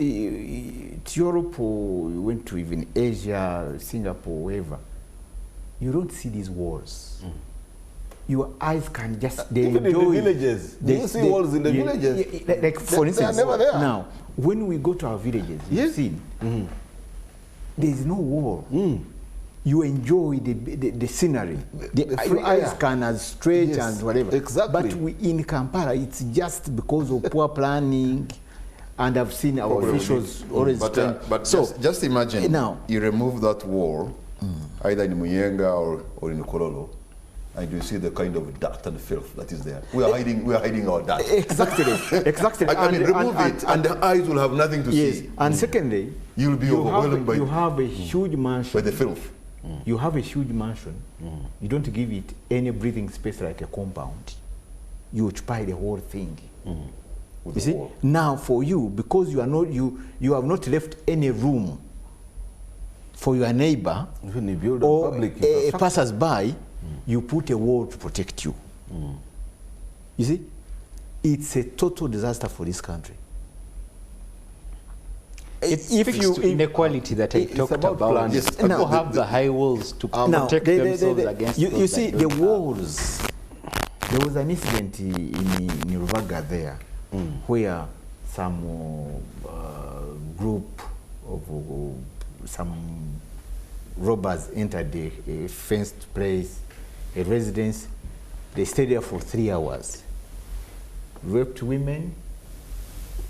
Europe or you went to even Asia, Singapore, wherever, you don't see these walls. Your eyes can just, they even enjoy. In the villages. Do you see walls in the villages? Like for instance, they are never there. Now, when we go to our villages, you've seen, there is no wall. You enjoy the scenery. Your eyes can stretch and whatever. Exactly. But in Kampala, it's just because of poor planning, and I've seen our officials always. But so just imagine now you remove that wall, either in Muyenga or in Kololo, and you see the kind of dirt and filth that is there. We are hiding our dirt. Exactly. I mean, remove it, and the eyes will have nothing to see. And secondly, you'll be overwhelmed by. You have a huge mansion. By the filth. You have a huge mansion. You don't give it any breathing space like a compound. You occupy the whole thing. You see? Now for you, because you are not, you have not left any room for your neighbor or a passers-by, you put a wall to protect you. You see? It's a total disaster for this country. It speaks to inequality that I talked about. Yes, people have the high walls to protect themselves against you see, the walls. There was an incident in Ruvaga there, where some group of some robbers entered a fenced place, a residence. They stayed there for 3 hours, raped women.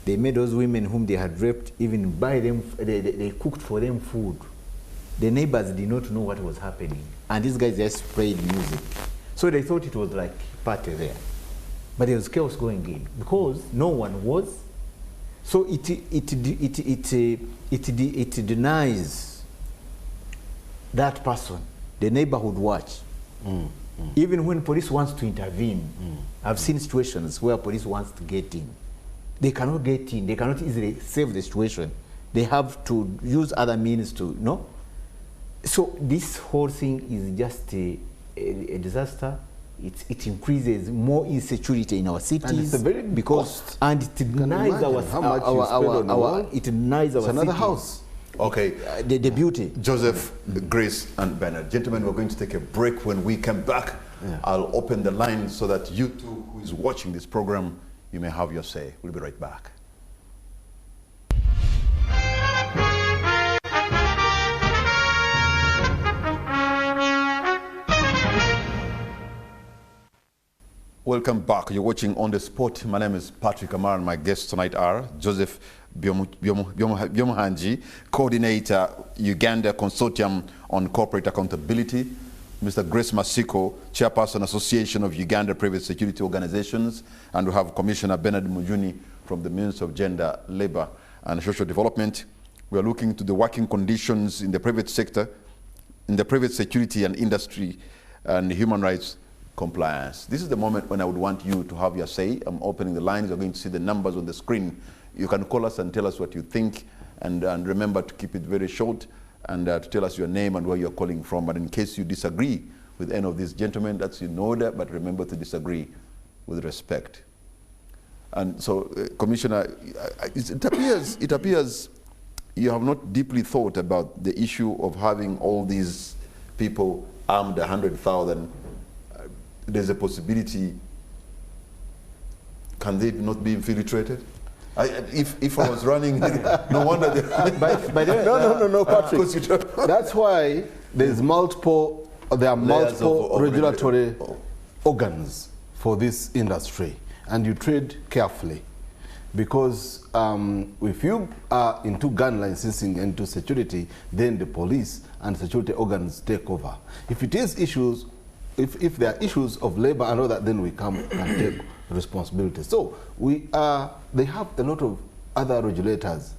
They made those women whom they had raped even buy them, they cooked for them food. The neighbors did not know what was happening. And these guys just played music. So they thought it was like a party there. But there was chaos going in because no one was. So it denies that person the neighborhood watch. Even when police wants to intervene, I've seen situations where police wants to get in. They cannot get in. They cannot easily save the situation. They have to use other means to, no? So this whole thing is just a disaster. It increases more insecurity in our cities. And it's a very cost. And it denies it denies our it's another house. Okay. The beauty. Joseph, Grace, and Bernard. Gentlemen, we're going to take a break. When we come back, I'll open the line so that you two who is watching this program, you may have your say. We'll be right back. Welcome back. You're watching On the Spot. My name is Patrick Amar, and my guests tonight are Joseph Byomuhangi, Coordinator, Uganda Consortium on Corporate Accountability, Mr. Grace Masiko, Chairperson, Association of Uganda Private Security Organizations, and we have Commissioner Bernard Mujuni from the Ministry of Gender, Labor and Social Development. We are looking to the working conditions in the private sector, in the private security and industry and human rights compliance. This is the moment when I would want you to have your say. I'm opening the lines. You're going to see the numbers on the screen. You can call us and tell us what you think, and remember to keep it very short and to tell us your name and where you're calling from. But in case you disagree with any of these gentlemen, that's in order, but remember to disagree with respect. And so, Commissioner, it appears you have not deeply thought about the issue of having all these people armed 100,000. There's a possibility, can they not be infiltrated? If I was running, no wonder they... No, Patrick. That's why there are multiple regulatory organs for this industry, and you tread carefully. Because if you are into gun licensing and into security, then the police and security organs take over. If it is issues, if there are issues of labor and all that, then we come and take responsibility. So they have a lot of other regulators.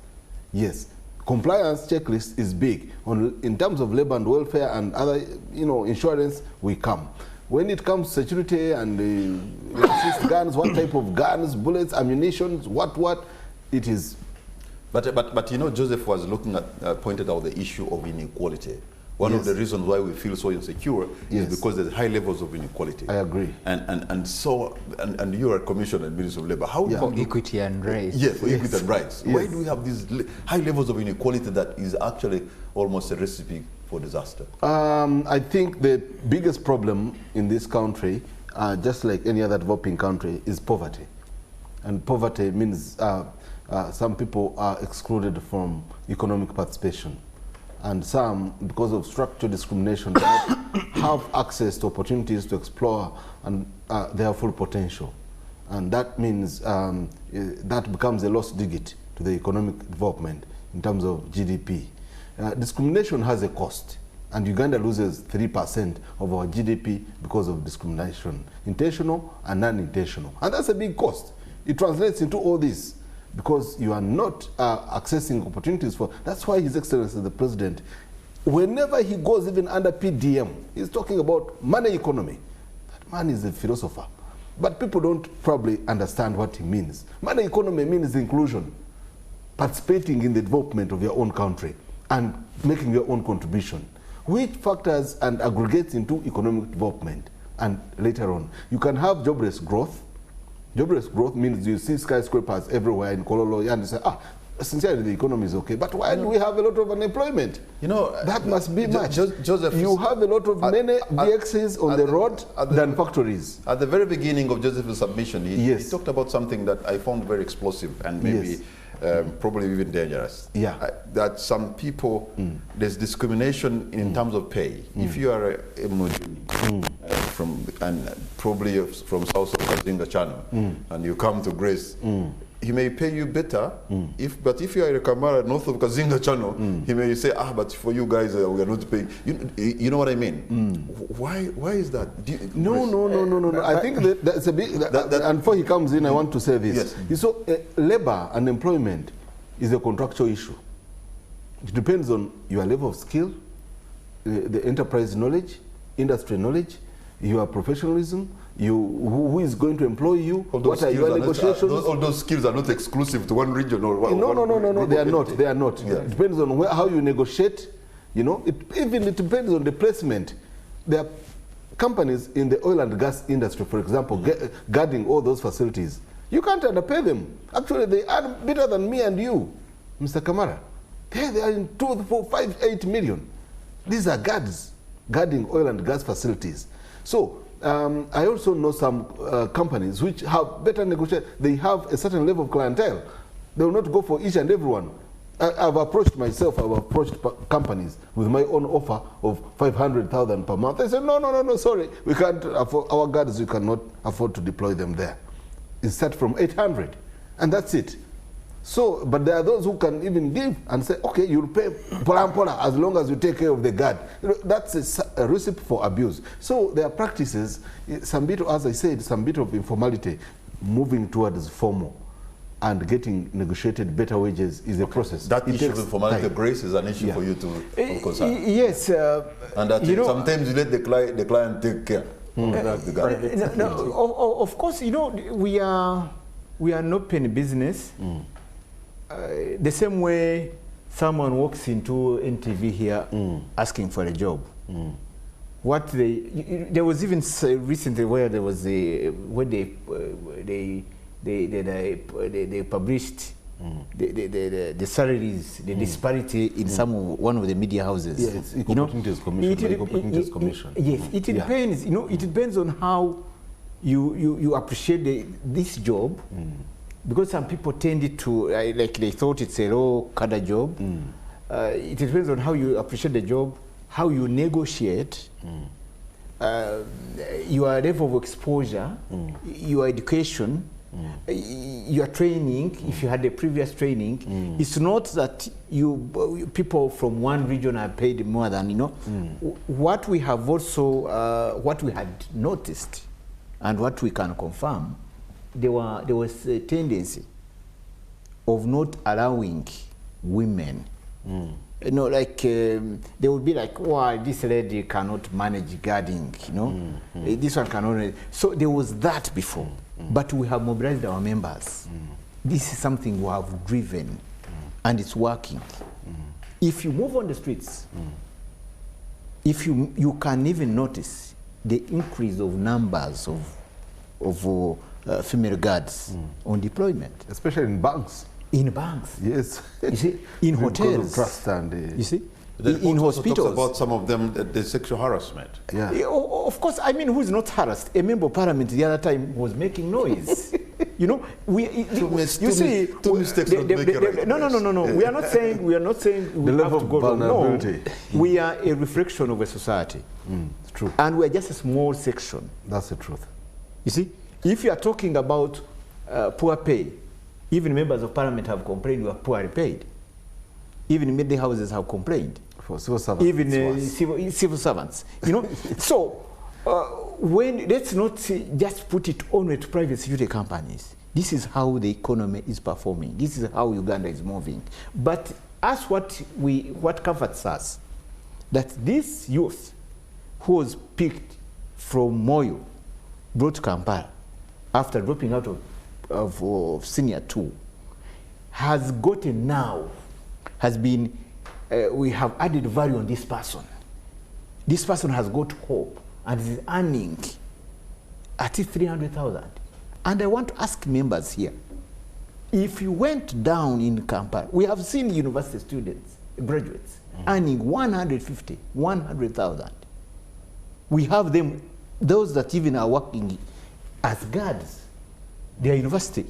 Yes, compliance checklist is big. In terms of labor and welfare and other, insurance, we come. When it comes to security and guns, what type of guns, bullets, ammunition, what, it is. But Joseph was looking at, pointed out the issue of inequality. One of the reasons why we feel so insecure is because there's high levels of inequality. I agree. And you're a commissioner in Ministry of Labor. How for equity and rights. Yes, for equity and rights. Yes. Why do we have these high levels of inequality that is actually almost a recipe for disaster? I think the biggest problem in this country, just like any other developing country, is poverty. And poverty means some people are excluded from economic participation. And some, because of structural discrimination, do not have access to opportunities to explore and their full potential. And that means that becomes a lost digit to the economic development in terms of GDP. Discrimination has a cost, and Uganda loses 3% of our GDP because of discrimination, intentional and non-intentional. And that's a big cost. It translates into all this, because you are not accessing opportunities for... That's why His Excellency the President, whenever he goes even under PDM, he's talking about money economy. That man is a philosopher. But people don't probably understand what he means. Money economy means inclusion, participating in the development of your own country and making your own contribution, which factors and aggregates into economic development. And later on, you can have jobless growth. Jobless growth means you see skyscrapers everywhere in Kololo, and you say, sincerely, the economy is okay. But why do we have a lot of unemployment? That must be much. Joseph, you have a lot of many DXs on the road than factories. At the very beginning of Joseph's submission, he talked about something that I found very explosive, and maybe probably even dangerous. Yeah. That some people, there's discrimination in terms of pay. If you are a Mujuni from, and probably from south of Kazinga Channel, and you come to Grace, he may pay you better, but if you are a Kamara north of Kazinga Channel, he may say, but for you guys, we are not paying. You know what I mean? Why is that? No. I think that's a big, and before he comes in, I want to say this. Yes. So labor and employment is a contractual issue. It depends on your level of skill, the enterprise knowledge, industry knowledge, your professionalism, who is going to employ you, what are your negotiations. All those skills are not exclusive to one region or one. No, they are not. They are not. Yeah. It depends on how you negotiate. You know, it depends on the placement. There are companies in the oil and gas industry, for example, guarding all those facilities. You can't underpay them. Actually, they are better than me and you, Mr. Kamara. They are in 2, 4, 5, 8 million. These are guards guarding oil and gas facilities. So I also know some companies which have better negotiation. They have a certain level of clientele. They will not go for each and everyone. I've approached myself, I've approached companies with my own offer of 500,000 per month. They said, no, sorry, we can't afford, our guards, we cannot afford to deploy them there. Instead from 800, and that's it. So, but there are those who can even give and say, okay, you'll pay pola as long as you take care of the guard. You know, that's a recipe for abuse. So there are practices, some bit, as I said, some bit of informality, moving towards formal, and getting negotiated better wages is a process. That issue of informality, Grace, is an issue for you to concern. Yes. And that sometimes you let the client take care of the guard. Of course, you know, we are an open business. The same way someone walks into NTV here asking for a job. There was even recently where there was where they published the salaries, the disparity in one of the media houses. Yes, Equal Opportunities Commission. Yes, it depends. You know, it depends on how you appreciate this job. Because some people tended to, like they thought it's a low cadre job. It depends on how you appreciate the job, how you negotiate, your level of exposure, your education, your training, if you had a previous training. It's not that people from one region are paid more than, you know. What we have also, what we had noticed and what we can confirm, there was a tendency of not allowing women. You know, like they would be like, "Why this lady cannot manage guarding?" You know, this one cannot. So there was that before, but we have mobilized our members. This is something we have driven, and it's working. If you move on the streets, if you can even notice the increase of numbers of female guards on deployment, especially in banks. In banks, yes. You see, in hotels, trust and you see, in hospitals. Talks about some of them, the sexual harassment. Yeah. Of course, I mean, who's not harassed? A member of parliament the other time was making noise. You know, two mistakes don't make a right. No. We are not saying we the have level to go of wrong. vulnerability. No, we are a reflection of a society. It's true. And we are just a small section. That's the truth. You see, if you are talking about poor pay, even members of parliament have complained we are poorly paid. Even media houses have complained. For civil servants. Even civil servants. You know, so let's not just put it only to private security companies. This is how the economy is performing. This is how Uganda is moving. But what comforts us, that this youth who was picked from Moyo, brought to Kampala after dropping out of senior 2, has gotten now, we have added value on this person. This person has got hope and is earning at least 300,000. And I want to ask members here, if you went down in Kampala, we have seen university students, graduates, earning 150, 100,000. We have them, those that even are working as guards, they are university.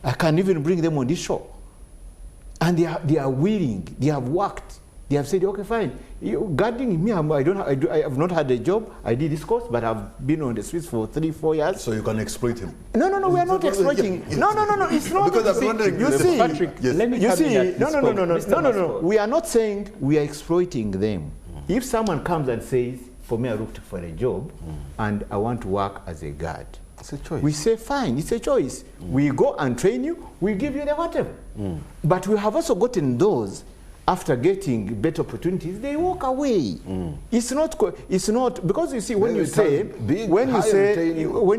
I can even bring them on this show. And they are willing, they have worked. They have said, okay, fine. Guarding me, I have not had a job. I did this course, but I've been on the streets for 3-4 years. So you can exploit him? No, we are not exploiting. No, it's not. Because I'm wondering, you see, Patrick, let me come in at this point. No. We are not saying we are exploiting them. If someone comes and says, for me, I looked for a job, and I want to work as a guard, It's a choice. we say, fine, it's a choice. We go and train you, we give you the whatever. But we have also gotten those, after getting better opportunities, they walk away. It's not, because you see, when you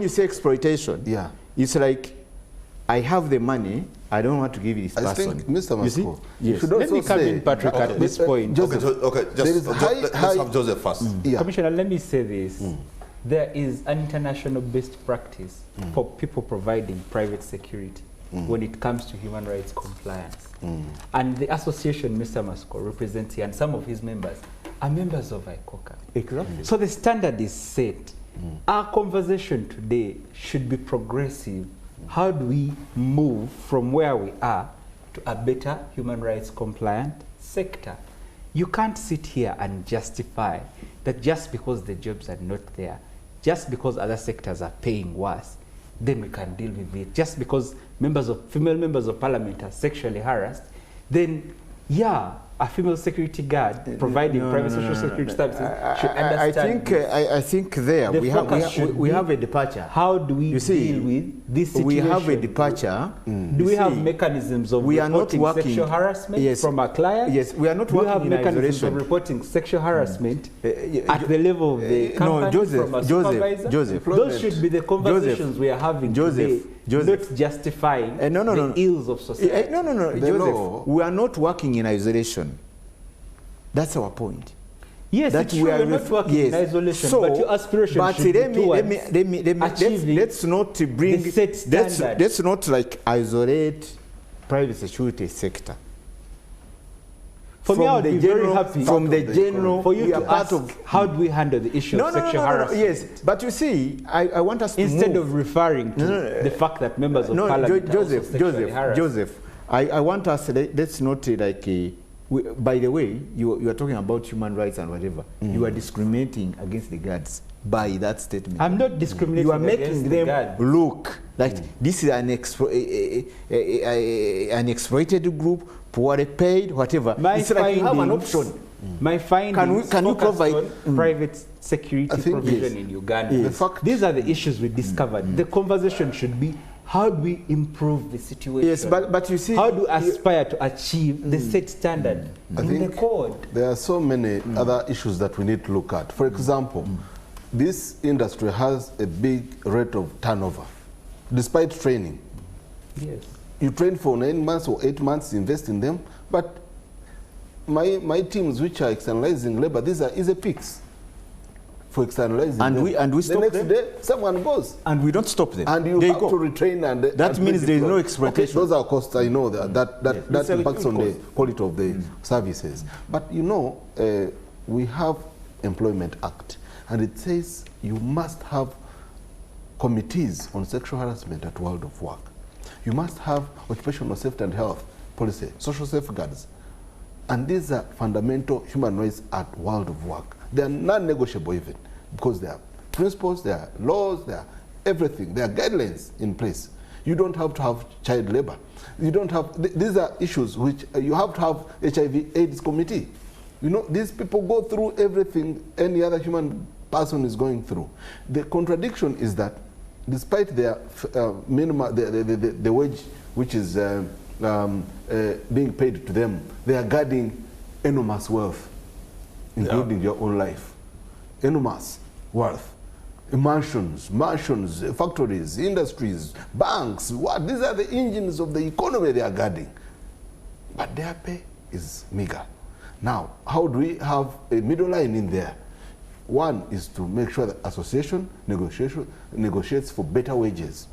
say exploitation, Yeah. it's like, I have the money, I don't want to give this person. I think, Mr. You see? Masco, Yes. Let me come in, Patrick, at this point. Joseph, Let's have Joseph first. Yeah. Commissioner, let me say this. There is an international best practice for people providing private security when it comes to human rights compliance. And the association Mr. Masco represents here, and some of his members are members of ICOCA. Exactly. So the standard is set. Our conversation today should be progressive. How do we move from where we are to a better human rights compliant sector? You can't sit here and justify that just because the jobs are not there, just because other sectors are paying worse, then we can deal with it. Just because female members of parliament are sexually harassed, then yeah, a female security guard providing private social security services should understand. I think there The we have a departure. How do we deal with this situation? We have a departure. Do we have mechanisms of reporting sexual harassment from our clients? Yes, we are not working in isolation. Do we have mechanisms of reporting sexual harassment at the level of the company from a supervisor? Joseph. Those should be the conversations we are having today, not justifying the ills of society. Joseph, we are not working in isolation. That's our point. Yes, that it's true, we're not working in isolation, but your aspiration should be towards achieving let's not bring the set standard. Let's not like isolate private security sector. For me, I would be very happy from the general for you to ask how do we handle the issue of sexual harassment. Yes, but you see, I want us to instead of referring to the fact that members of parliament are also sexually harassed. Joseph, I want us, let's not like by the way, you are talking about human rights and whatever. You are discriminating against the guards by that statement. I'm not discriminating. You are making them look like this is an exploited group, poorly paid, whatever. It's like you have an option. My findings can you provide on private security provision in Uganda. Yes. These are the issues we discovered. The conversation should be, how do we improve the situation? Yes, but you see, how do we aspire to achieve the set standard in the code? There are so many other issues that we need to look at. For example, this industry has a big rate of turnover, despite training. Yes. You train for 9 months or 8 months, invest in them, but my teams which are externalizing labor, these are easy picks for externalizing and them. we stop the them. next day someone goes and we don't stop them, and you have to retrain, and that means there is no exploitation. Okay, those are costs. I know that impacts on the quality of the services, but you know, we have Employment Act, and it says you must have committees on sexual harassment at World of Work. You must have occupational safety and health policy, social safeguards, and these are fundamental human rights at World of Work. They are non-negotiable even, because there are principles, there are laws, there are everything, there are guidelines in place. You don't have to have child labor. You don't have, these are issues which you have to have HIV/AIDS committee. You know, these people go through everything any other human person is going through. The contradiction is that despite their minimum, the wage which is being paid to them, they are guarding enormous wealth, including your own life. Enormous wealth. Mansions, factories, industries, banks, these are the engines of the economy they are guarding. But their pay is meager. Now, how do we have a middle line in there? One is to make sure that association negotiates for better wages.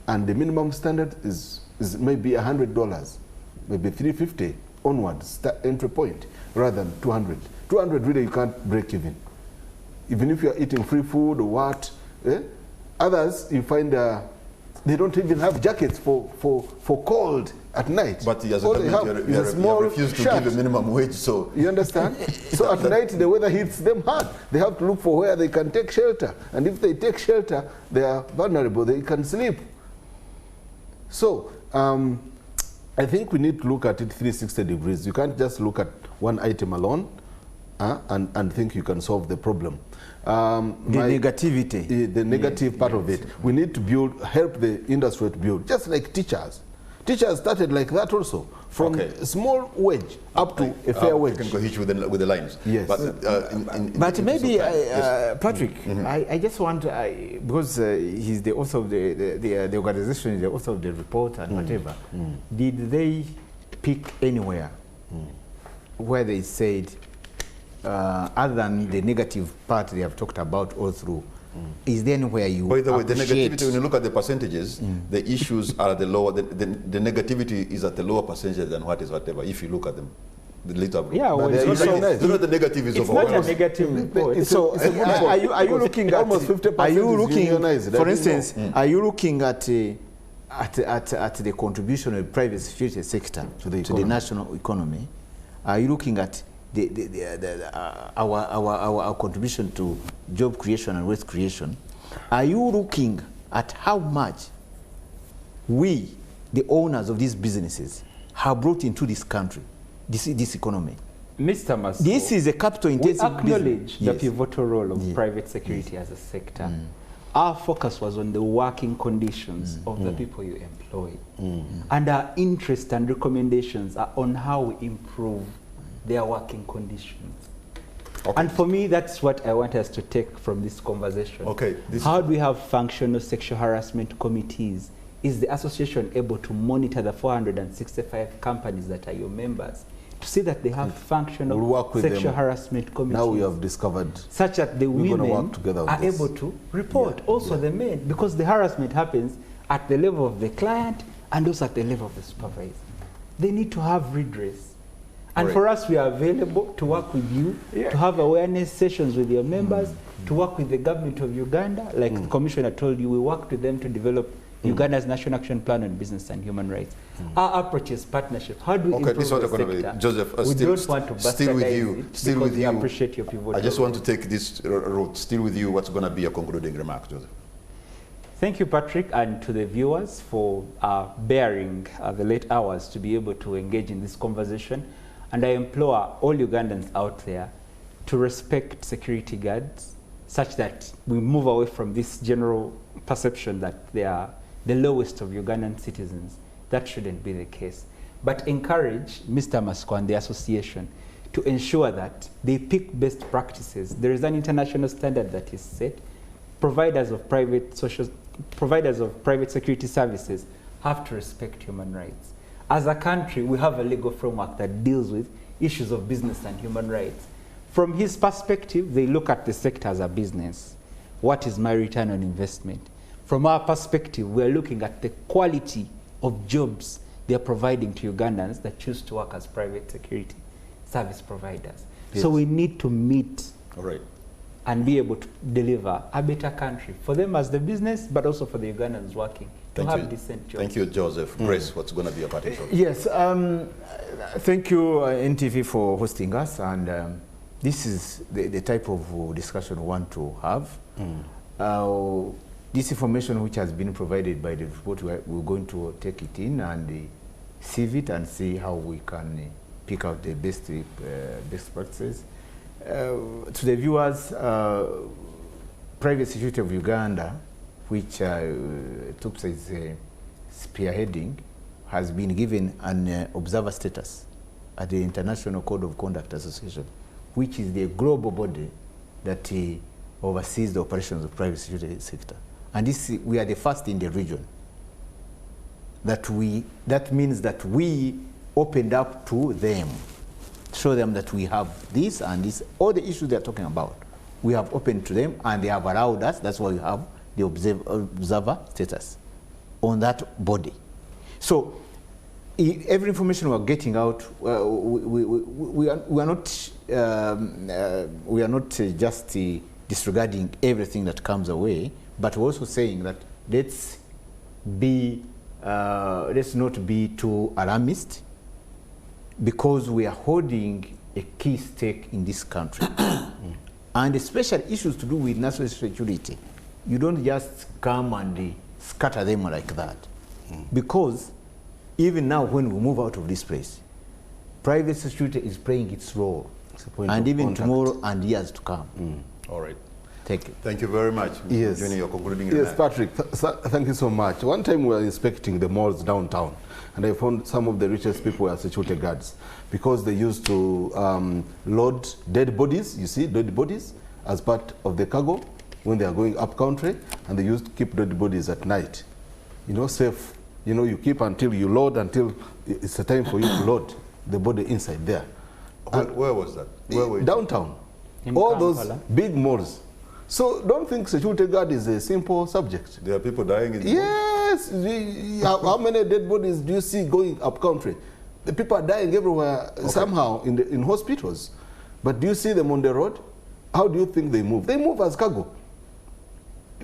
And the minimum standard is maybe $100, maybe $350 onwards, entry point, rather than 200. 200 really you can't break even. Even if you are eating free food or what. Others, you find They don't even have jackets for cold at night. But as a All they government, have is a small refused to shirt. give a minimum wage, so... You understand? So at night, the weather hits them hard. They have to look for where they can take shelter. And if they take shelter, they are vulnerable. They can sleep. So I think we need to look at it 360 degrees. You can't just look at one item alone and think you can solve the problem. Negativity. The negative part of it. We need to help the industry to build, just like teachers. Teachers started like that also, from a small wage up to a fair wage. You can go hit with the lines. Yes. But maybe, Patrick, I just want, because he's the author of the organization, is the author of the report and whatever, did they pick anywhere where they said, other than the negative part they have talked about all through, is there anywhere you by the way, the negativity, when you look at the percentages, the issues are at the lower, the negativity is at the lower percentage than whatever, if you look at them. The later group. Yeah, well, it's not the negative is it's not a negative report. Are you looking at almost 50%? Are you looking, unionized, for instance, are you looking at the contribution of the private security sector to the national economy? Are you looking at our contribution to job creation and wealth creation? Are you looking at how much we, the owners of these businesses, have brought into this country, this economy? Mr. Masko, this is a capital intensive we acknowledge business. the pivotal role of private security as a sector. Our focus was on the working conditions of the people you employ. And our interest and recommendations are on how we improve their working conditions. And for me, that's what I want us to take from this conversation. How do we have functional sexual harassment committees? Is the association able to monitor the 465 companies that are your members to see that they have functional sexual harassment committees? Now we have discovered such that the women are able to report, the men, because the harassment happens at the level of the client and also at the level of the supervisor. They need to have redress. And for us, we are available to work with you, to have awareness sessions with your members, to work with the government of Uganda. Like the commissioner told you, we worked with them to develop Uganda's National Action Plan on Business and Human Rights. Our approach is partnership. How do we improve this the is going to be, Joseph, we don't want to bastardize still with you. Appreciate your pivotal I just want to take this route. Still with you, what's going to be your concluding remark, Joseph? Thank you, Patrick, and to the viewers for bearing the late hours to be able to engage in this conversation. And I implore all Ugandans out there to respect security guards such that we move away from this general perception that they are the lowest of Ugandan citizens. That shouldn't be the case. But encourage Mr. Masko and the association to ensure that they pick best practices. There is an international standard that is set. Providers of private security services have to respect human rights. As a country, we have a legal framework that deals with issues of business and human rights. From his perspective, they look at the sector as a business. What is my return on investment? From our perspective, we're looking at the quality of jobs they're providing to Ugandans that choose to work as private security service providers. Yes. So we need to meet and be able to deliver a better country for them as the business, but also for the Ugandans working to have decent jobs. Thank you, Joseph. Grace, what's going to be your parting shot? Yes, thank you, NTV, for hosting us. And this is the type of discussion we want to have. This information which has been provided by the report, we're going to take it in and sieve it and see how we can pick out the best practices. To the viewers, Private Security of Uganda, which TUPSA is spearheading, has been given an observer status at the International Code of Conduct Association, which is the global body that oversees the operations of the private security sector. And we are the first in the region. That means that we opened up to them, show them that we have this and this, all the issues they're talking about. We have opened to them and they have allowed us, that's why we have the observer status on that body. So every information we're getting out, we are not just disregarding everything that comes away, but we're also saying that let's be, let's not be too alarmist, because we are holding a key stake in this country. And especially issues to do with national security. You don't just come and scatter them like that. Because even now when we move out of this place, private security is playing its role. And even tomorrow and years to come. All right. Thank you. Thank you very much. Yes. Junior, you're concluding Yes, Patrick, thank you so much. One time we were inspecting the malls downtown, and I found some of the richest people were security guards because they used to load dead bodies, you see, dead bodies, as part of the cargo when they are going up country, and they used to keep dead bodies at night. You know, safe. You know, you keep until you load, until it's a time for you to load the body inside there. Where was that? Where were you? Downtown. In All Kampala. those big malls. So don't think security guard is a simple subject. There are people dying in the Yes. How many dead bodies do you see going up country? The people are dying everywhere somehow in hospitals. But do you see them on the road? How do you think they move? They move as cargo.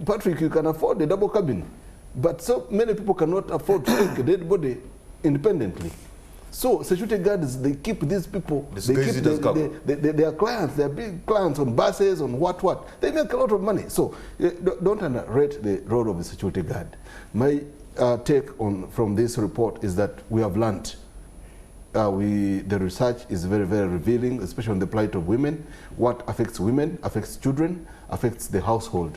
Patrick, you can afford a double cabin. But so many people cannot afford to take a dead body independently. So security guards, they keep these people, they keep their clients, their big clients on buses, on what. They make a lot of money. So don't underrate the role of the security guard. My take from this report is that we have learned. The research is very, very revealing, especially on the plight of women. What affects women, affects children, affects the household.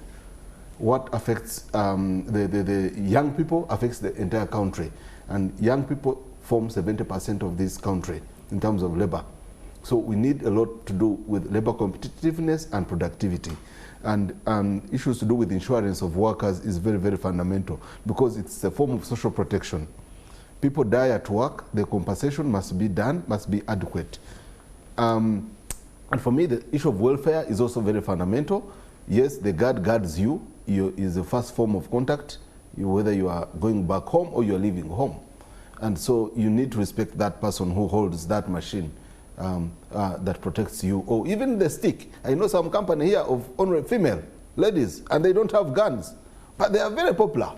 What affects the young people affects the entire country. And young people form 70% of this country in terms of labor. So we need a lot to do with labor competitiveness and productivity. And issues to do with insurance of workers is very, very fundamental because it's a form of social protection. People die at work, the compensation must be done, must be adequate. And for me, the issue of welfare is also very fundamental. Yes, the guard guards you is the first form of contact, whether you are going back home or you are leaving home. And so you need to respect that person who holds that machine that protects you, or even the stick. I know some company here of only female ladies, and they don't have guns, but they are very popular,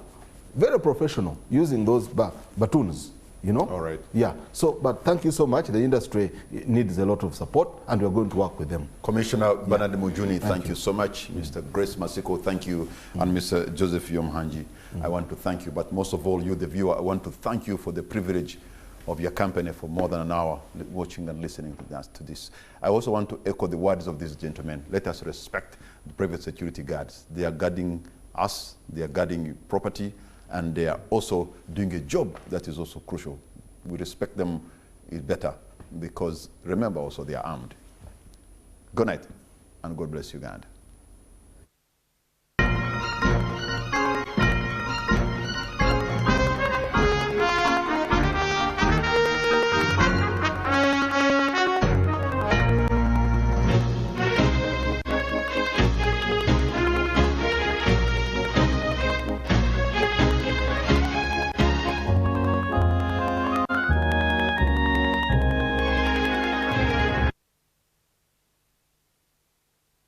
very professional, using those batons, you know? All right. Yeah, so, but thank you so much. The industry needs a lot of support, and we're going to work with them. Commissioner Bernard Mujuni, thank you so much. Mr. Grace Masiko, thank you. And Mr. Joseph Yomhanji, I want to thank you. But most of all, you, the viewer, I want to thank you for the privilege of your company for more than an hour, watching and listening to this. I also want to echo the words of this gentleman. Let us respect the private security guards. They are guarding us, they are guarding property, and they are also doing a job that is also crucial. We respect them better because remember also they are armed. Good night, and God bless Uganda.